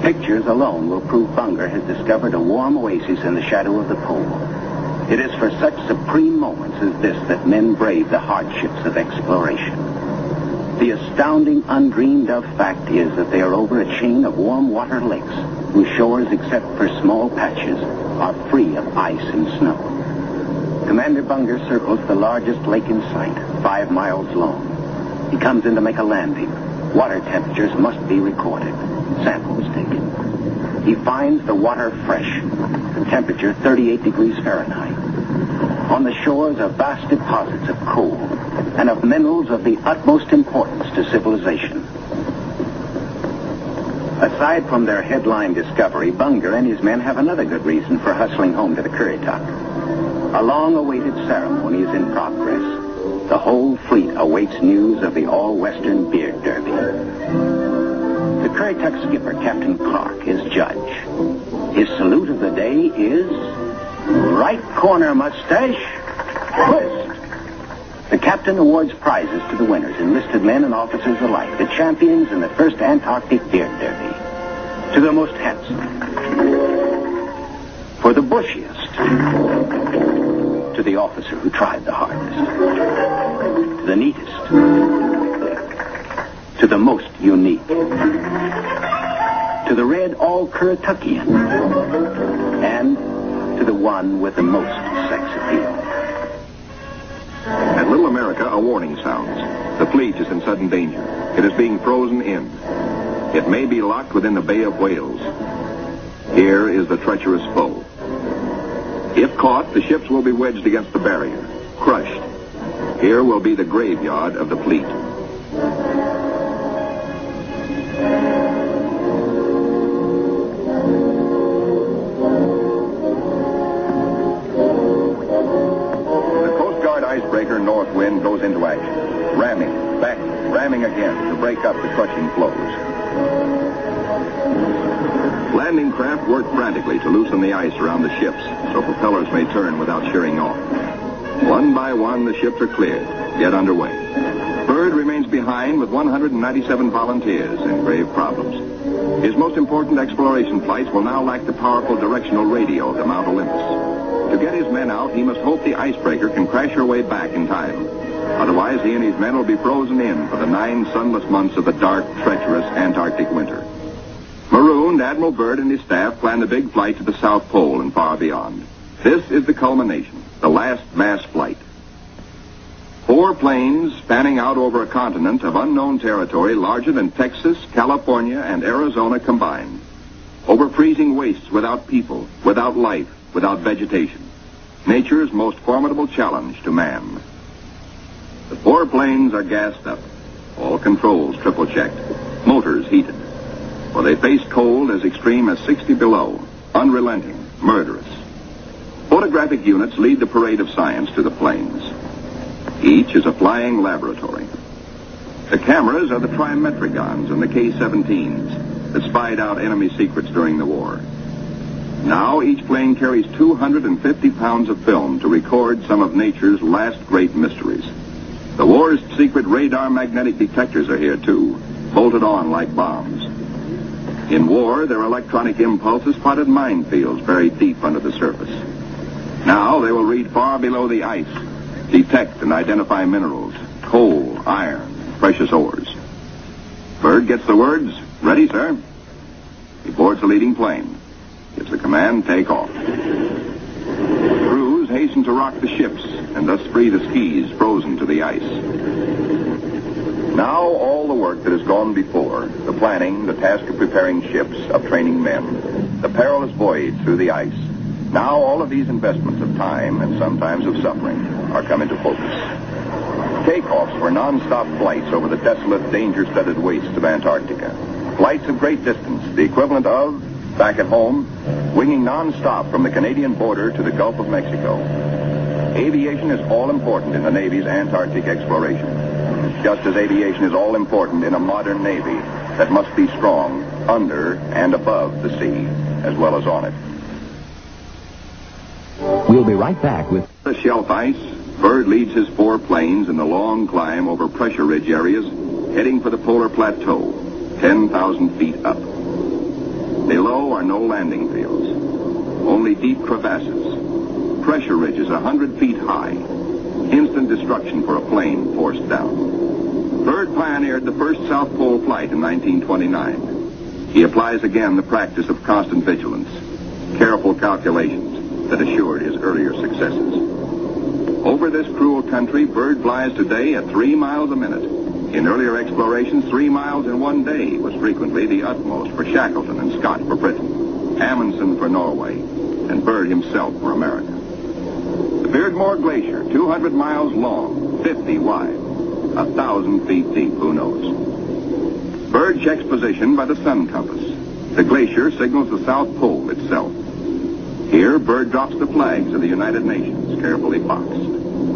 Pictures alone will prove Bunger has discovered a warm oasis in the shadow of the pole. It is for such supreme moments as this that men brave the hardships of exploration. The astounding, undreamed of fact is that they are over a chain of warm water lakes whose shores, except for small patches, are free of ice and snow. Commander Bunger circles the largest lake in sight, 5 miles long. He comes in to make a landing. Water temperatures must be recorded. Samples taken. He finds the water fresh. The temperature 38 degrees Fahrenheit. On the shores are vast deposits of coal and of minerals of the utmost importance to civilization. Aside from their headline discovery, Bunger and his men have another good reason for hustling home to the Currituck. A long-awaited ceremony is in progress. The whole fleet awaits news of the all-Western beard derby. The Currituck skipper, Captain Clark, is judge. His salute of the day is... right corner, mustache. Twist. The captain awards prizes to the winners, enlisted men and officers alike, the champions in the first Antarctic beard derby. To the most handsome. For the bushiest. To the officer who tried the hardest. To the neatest. To the most unique. To the red all-Currituckian. And to the one with the most sex appeal. At Little America, a warning sounds. The fleet is in sudden danger. It is being frozen in. It may be locked within the Bay of Whales. Here is the treacherous foe. If caught, the ships will be wedged against the barrier, crushed. Here will be the graveyard of the fleet. The Coast Guard icebreaker North Wind goes into action, ramming, back, ramming again to break up the crushing floes. Landing craft work frantically to loosen the ice around the ships so propellers may turn without shearing off. One by one, the ships are cleared, get underway. Byrd remains behind with 197 volunteers in grave problems. His most important exploration flights will now lack the powerful directional radio of the Mount Olympus. To get his men out, he must hope the icebreaker can crash her way back in time. Otherwise, he and his men will be frozen in for the 9 sunless months of the dark, treacherous Antarctic winter. Marooned, Admiral Byrd and his staff plan the big flight to the South Pole and far beyond. This is the culmination, the last mass flight. 4 planes spanning out over a continent of unknown territory larger than Texas, California, and Arizona combined. Over freezing wastes without people, without life, without vegetation. Nature's most formidable challenge to man. The 4 planes are gassed up. All controls triple-checked. Motors heated. For they face cold as extreme as 60 below, unrelenting, murderous. Photographic units lead the parade of science to the planes. Each is a flying laboratory. The cameras are the trimetricons and the K-17s that spied out enemy secrets during the war. Now each plane carries 250 pounds of film to record some of nature's last great mysteries. The war's secret radar magnetic detectors are here too, bolted on like bombs. In war, their electronic impulses spotted minefields buried deep under the surface. Now they will read far below the ice, detect and identify minerals, coal, iron, precious ores. Byrd gets the words, "Ready, sir." He boards the leading plane, gives the command, "Take off." Crews hasten to rock the ships and thus free the skis frozen to the ice. Now all the work that has gone before, the planning, the task of preparing ships, of training men, the perilous voyage through the ice, now all of these investments of time and sometimes of suffering are come into focus. Takeoffs were non-stop flights over the desolate, danger-studded wastes of Antarctica. Flights of great distance, the equivalent of, back at home, winging non-stop from the Canadian border to the Gulf of Mexico. Aviation is all important in the Navy's Antarctic exploration. Just as aviation is all important in a modern Navy that must be strong under and above the sea, as well as on it. We'll be right back with The shelf ice, Byrd leads his 4 planes in the long climb over pressure ridge areas, heading for the polar plateau, 10,000 feet up. Below are no landing fields, only deep crevasses. Pressure ridges 100 feet high. Instant destruction for a plane forced down. Byrd pioneered the first South Pole flight in 1929. He applies again the practice of constant vigilance, careful calculations that assured his earlier successes. Over this cruel country, Byrd flies today at 3 miles a minute. In earlier explorations, 3 miles in one day was frequently the utmost for Shackleton and Scott for Britain, Amundsen for Norway, and Byrd himself for America. The Beardmore Glacier, 200 miles long, 50 wide, 1,000 feet deep, who knows. Byrd checks position by the sun compass. The glacier signals the South Pole itself. Here, Byrd drops the flags of the United Nations, carefully boxed,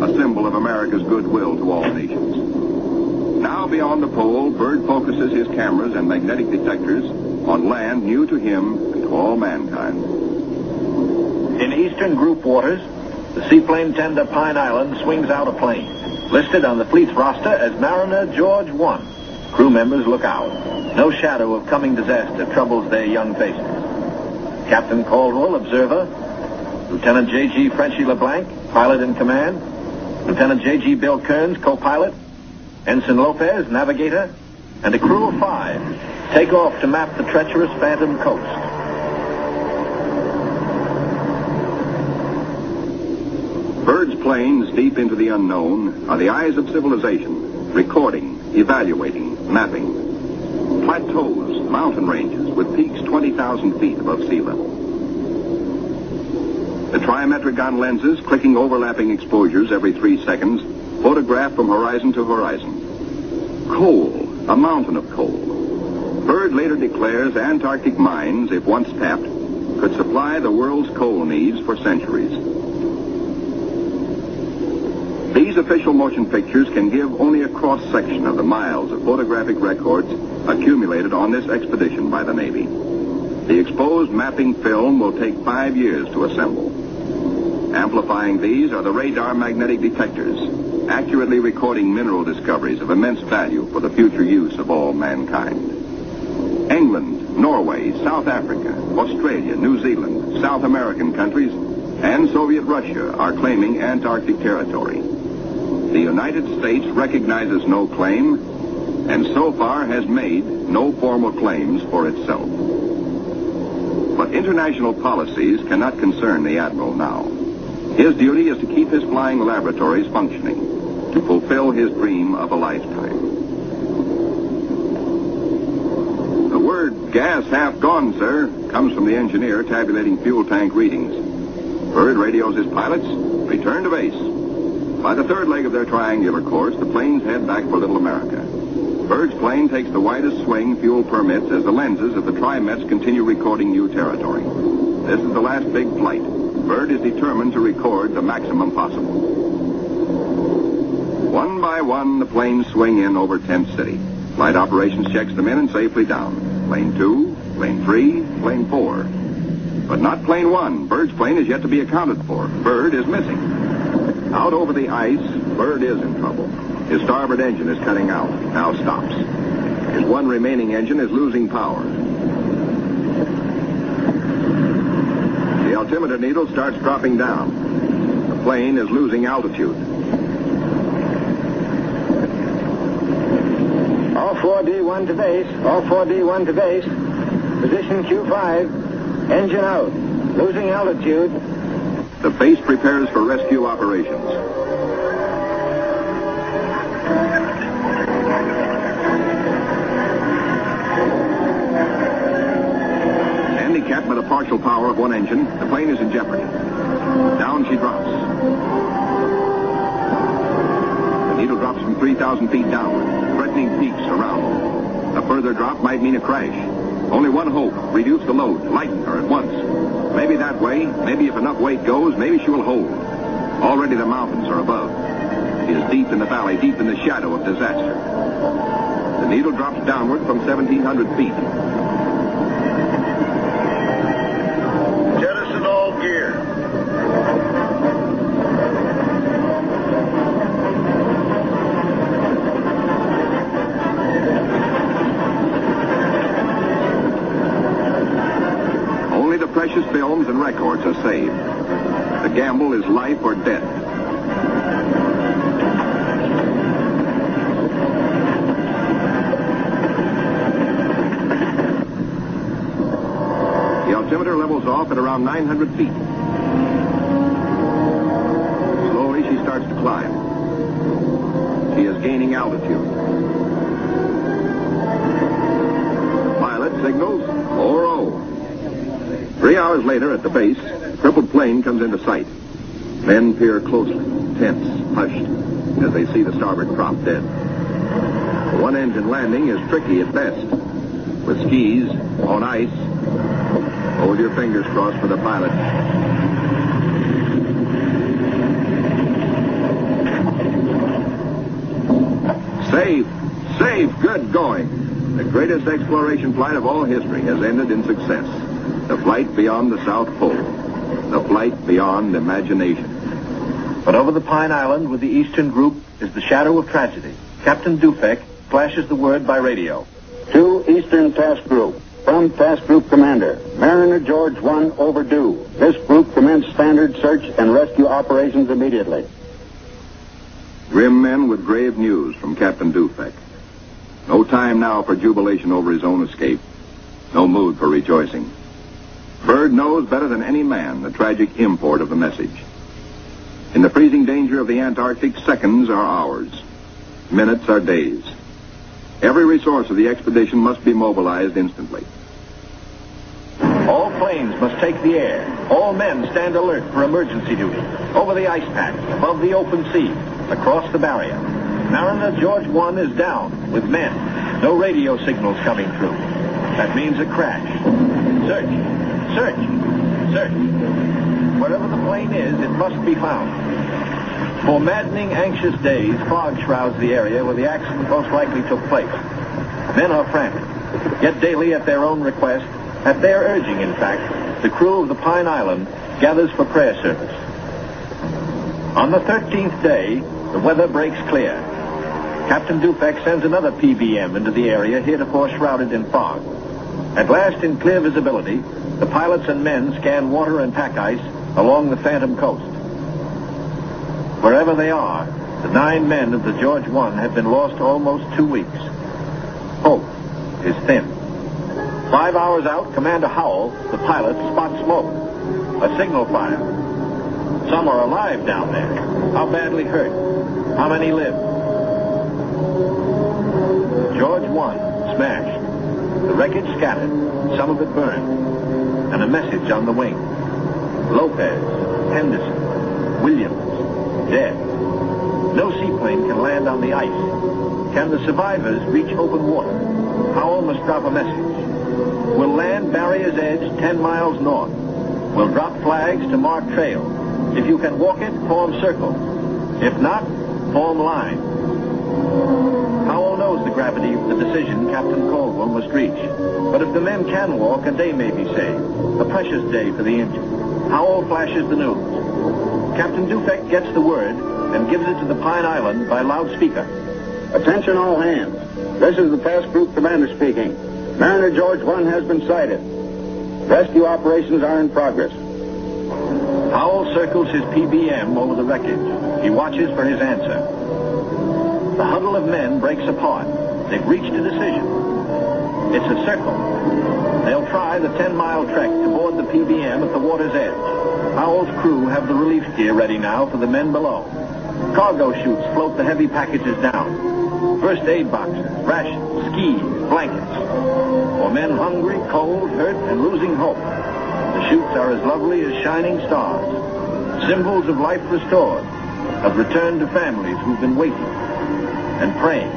a symbol of America's goodwill to all nations. Now beyond the pole, Byrd focuses his cameras and magnetic detectors on land new to him and to all mankind. In eastern group waters, the seaplane tender Pine Island swings out a plane, listed on the fleet's roster as Mariner George 1. Crew members look out. No shadow of coming disaster troubles their young faces. Captain Caldwell, observer. Lieutenant J.G. Frenchy LeBlanc, pilot in command. Lieutenant J.G. Bill Kearns, co-pilot. Ensign Lopez, navigator. And a crew of 5 take off to map the treacherous Phantom coast. Bird's planes deep into the unknown are the eyes of civilization, recording, evaluating, mapping. Plateaus, mountain ranges with peaks 20,000 feet above sea level. The trimetrigon lenses, clicking overlapping exposures every 3 seconds, photograph from horizon to horizon. Coal, a mountain of coal. Bird later declares Antarctic mines, if once tapped, could supply the world's coal needs for centuries. These official motion pictures can give only a cross-section of the miles of photographic records accumulated on this expedition by the Navy. The exposed mapping film will take 5 years to assemble. Amplifying these are the radar magnetic detectors, accurately recording mineral discoveries of immense value for the future use of all mankind. England, Norway, South Africa, Australia, New Zealand, South American countries, and Soviet Russia are claiming Antarctic territory. The United States recognizes no claim, and so far has made no formal claims for itself. But international policies cannot concern the Admiral now. His duty is to keep his flying laboratories functioning, to fulfill his dream of a lifetime. The word "gas half gone, sir," comes from the engineer tabulating fuel tank readings. Bird radios his pilots, return to base. By the third leg of their triangular course, the planes head back for Little America. Bird's plane takes the widest swing fuel permits as the lenses of the trimets continue recording new territory. This is the last big flight. Bird is determined to record the maximum possible. One by one, the planes swing in over Tent City. Flight operations checks them in and safely down. Plane 2, plane 3, plane 4. But not plane 1. Bird's plane is yet to be accounted for. Bird is missing. Out over the ice, Bird is in trouble. His starboard engine is cutting out. Now stops. His one remaining engine is losing power. The altimeter needle starts dropping down. The plane is losing altitude. All 4D1 to base. All 4D1 to base. Position Q5. Engine out. Losing altitude. The base prepares for rescue operations. Handicapped by the partial power of one engine, the plane is in jeopardy. Down she drops. The needle drops from 3,000 feet downward, threatening peaks around. A further drop might mean a crash. Only one hope: reduce the load, lighten her at once. Maybe that way, maybe if enough weight goes, maybe she will hold. Already the mountains are above. She is deep in the valley, deep in the shadow of disaster. The needle drops downward from 1,700 feet. Jettison all gear. Only the precious films and records are saved. The gamble is life or death. The altimeter levels off at around 900 feet. Slowly she starts to climb. She is gaining altitude. Pilot signals 4-0. 3 hours later, at the base, the crippled plane comes into sight. Men peer closely, tense, hushed, as they see the starboard prop dead. The one-engine landing is tricky at best. With skis, on ice, hold your fingers crossed for the pilot. Safe, safe, good going. The greatest exploration flight of all history has ended in success. The flight beyond the South Pole. The flight beyond imagination. But over the Pine Island with the Eastern Group is the shadow of tragedy. Captain Dufek flashes the word by radio. To Eastern Task Group. From Task Group Commander, Mariner George 1 overdue. This group commence standard search and rescue operations immediately. Grim men with grave news from Captain Dufek. No time now for jubilation over his own escape. No mood for rejoicing. Bird knows better than any man the tragic import of the message. In the freezing danger of the Antarctic, seconds are hours. Minutes are days. Every resource of the expedition must be mobilized instantly. All planes must take the air. All men stand alert for emergency duty. Over the ice pack, above the open sea, across the barrier. Mariner George 1 is down with men. No radio signals coming through. That means a crash. Search. Search. Search. Wherever the plane is, it must be found. For maddening, anxious days, fog shrouds the area where the accident most likely took place. Men are frantic. Yet daily, at their own request, at their urging, in fact, the crew of the Pine Island gathers for prayer service. On the 13th day, the weather breaks clear. Captain Dufek sends another PBM into the area heretofore shrouded in fog. At last, in clear visibility, the pilots and men scan water and pack ice along the Phantom Coast. Wherever they are, the 9 men of the George 1 have been lost almost 2 weeks. Hope is thin. 5 hours out, Commander Howell, the pilot, spots smoke. A signal fire. Some are alive down there. How badly hurt? How many live? George 1 smashed. The wreckage scattered, some of it burned. And a message on the wing. Lopez, Henderson, Williams, dead. No seaplane can land on the ice. Can the survivors reach open water? Howell must drop a message. We'll land Barrier's Edge 10 miles north. We'll drop flags to mark trail. If you can walk it, form circles. If not, form line. Howell knows the gravity of the decision Captain Caldwell must reach. But if the men can walk, a day may be saved. A precious day for the injured. Howell flashes the news. Captain Dufek gets the word and gives it to the Pine Island by loudspeaker. Attention all hands. This is the task group commander speaking. Mariner George 1 has been sighted. Rescue operations are in progress. Howell circles his PBM over the wreckage. He watches for his answer. The huddle of men breaks apart. They've reached a decision. It's a circle. They'll try the 10-mile trek to board the PBM at the water's edge. Howell's crew have the relief gear ready now for the men below. Cargo chutes float the heavy packages down. First aid boxes, rations, skis, blankets. For men hungry, cold, hurt, and losing hope, the chutes are as lovely as shining stars. Symbols of life restored, of return to families who've been waiting and praying.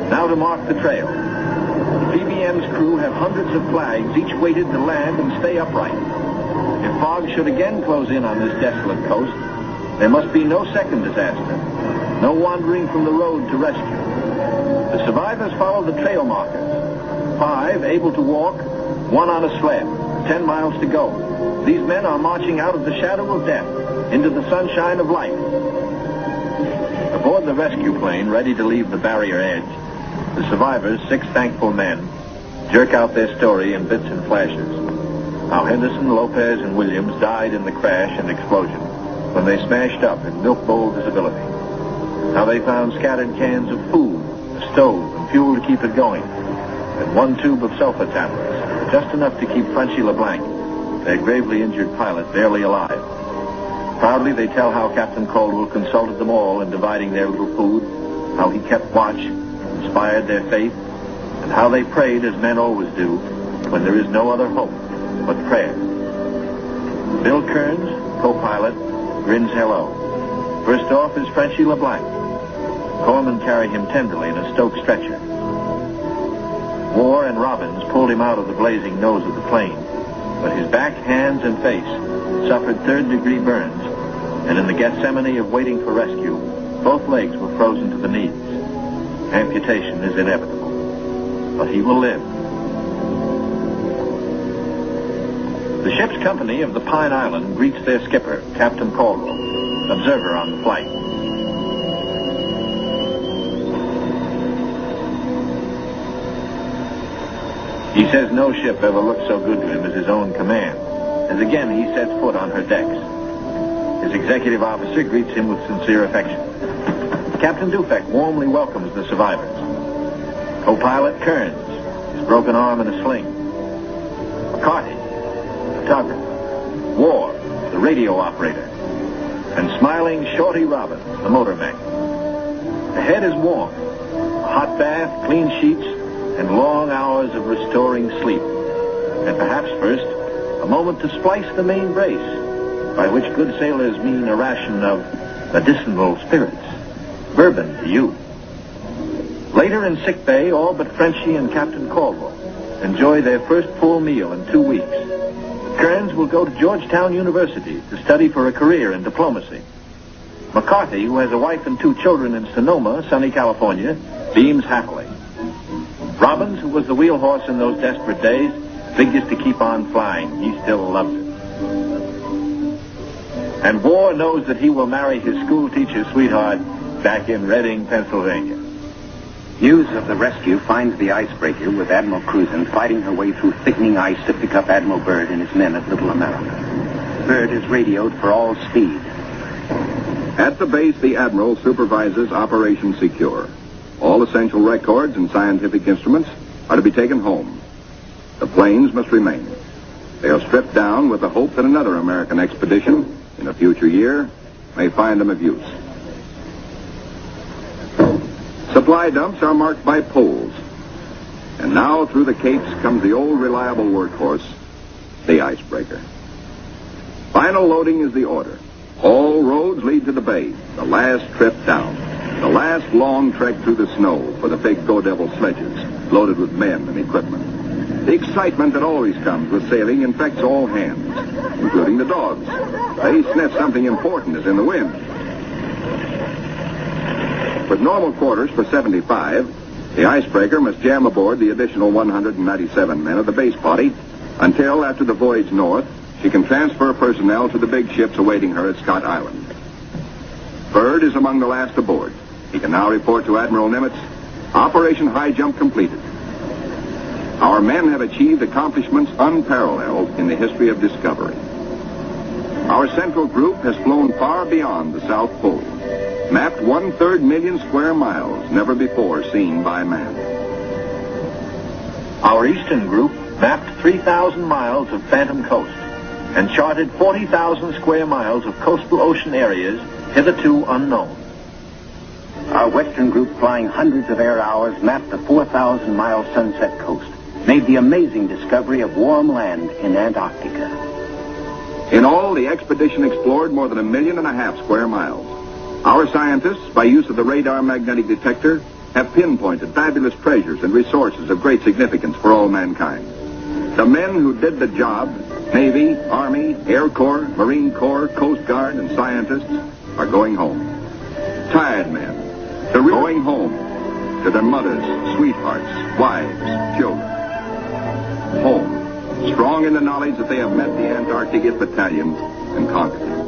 Now to mark the trail. The PBM's crew have hundreds of flags, each weighted to land and stay upright. If fog should again close in on this desolate coast, there must be no second disaster, no wandering from the road to rescue. The survivors follow the trail markers. 5 able to walk, 1 on a sled, 10 miles to go. These men are marching out of the shadow of death into the sunshine of life. Aboard the rescue plane, ready to leave the barrier edge, the survivors, 6 thankful men, jerk out their story in bits and flashes. How Henderson, Lopez, and Williams died in the crash and explosion when they smashed up in milk bowl visibility. How they found scattered cans of food, a stove, and fuel to keep it going, and 1 tube of sulfur tablets, just enough to keep Frenchy LeBlanc, their gravely injured pilot, barely alive. Proudly they tell how Captain Caldwell consulted them all in dividing their little food, how he kept watch, inspired their faith, and how they prayed as men always do when there is no other hope but prayer. Bill Kearns, co-pilot, grins hello. First off is Frenchy LeBlanc. Corpsmen carry him tenderly in a Stoke stretcher. Moore and Robbins pulled him out of the blazing nose of the plane, but his back, hands, and face suffered 3rd-degree burns, and in the Gethsemane of waiting for rescue, both legs were frozen to the knees. Amputation is inevitable, but he will live. The ship's company of the Pine Island greets their skipper, Captain Caldwell, observer on the flight. He says no ship ever looked so good to him as his own command, as again he sets foot on her decks. His executive officer greets him with sincere affection. Captain Dufek warmly welcomes the survivors. Co-pilot Kearns, his broken arm in a sling. McCarty, photographer. Ward, the radio operator. and smiling Shorty Robbins, the motor mech. The head is warm. A hot bath, clean sheets, and long hours of restoring sleep. And perhaps first, a moment to splice the main brace, by which good sailors mean a ration of medicinal spirits. Bourbon to you. Later in sick bay, all but Frenchie and Captain Caldwell enjoy their first full meal in 2 weeks. Kearns will go to Georgetown University to study for a career in diplomacy. McCarthy, who has a wife and 2 children in Sonoma, sunny California, beams happily. Robbins, who was the wheel horse in those desperate days, figures to keep on flying. He still loves it. And War knows that he will marry his school teacher sweetheart back in Reading, Pennsylvania. News of the rescue finds the icebreaker with Admiral Cruzen fighting her way through thickening ice to pick up Admiral Byrd and his men at Little America. Byrd is radioed for all speed. At the base, the Admiral supervises Operation Secure. All essential records and scientific instruments are to be taken home. The planes must remain. They are stripped down with the hope that another American expedition in a future year may find them of use. Supply dumps are marked by poles. And now through the capes comes the old reliable workhorse, the icebreaker. Final loading is the order. All roads lead to the bay, the last trip down, the last long trek through the snow for the big Go Devil sledges, loaded with men and equipment. The excitement that always comes with sailing infects all hands, including the dogs. They sniff something important is in the wind. With normal quarters for 75, the icebreaker must jam aboard the additional 197 men of the base party until, after the voyage north, she can transfer personnel to the big ships awaiting her at Scott Island. Byrd is among the last aboard. He can now report to Admiral Nimitz, Operation Highjump completed. Our men have achieved accomplishments unparalleled in the history of discovery. Our central group has flown far beyond the South Pole, mapped 1/3 million square miles never before seen by man. Our eastern group mapped 3,000 miles of phantom coast and charted 40,000 square miles of coastal ocean areas hitherto unknown. Our western group, flying hundreds of air hours, mapped the 4,000-mile Sunset Coast, made the amazing discovery of warm land in Antarctica. In all, the expedition explored more than 1.5 million square miles. Our scientists, by use of the radar magnetic detector, have pinpointed fabulous treasures and resources of great significance for all mankind. The men who did the job, Navy, Army, Air Corps, Marine Corps, Coast Guard, and scientists, are going home. Tired men, they're going home to their mothers, sweethearts, wives, children. Home, strong in the knowledge that they have met the Antarctic battalions and conquered it.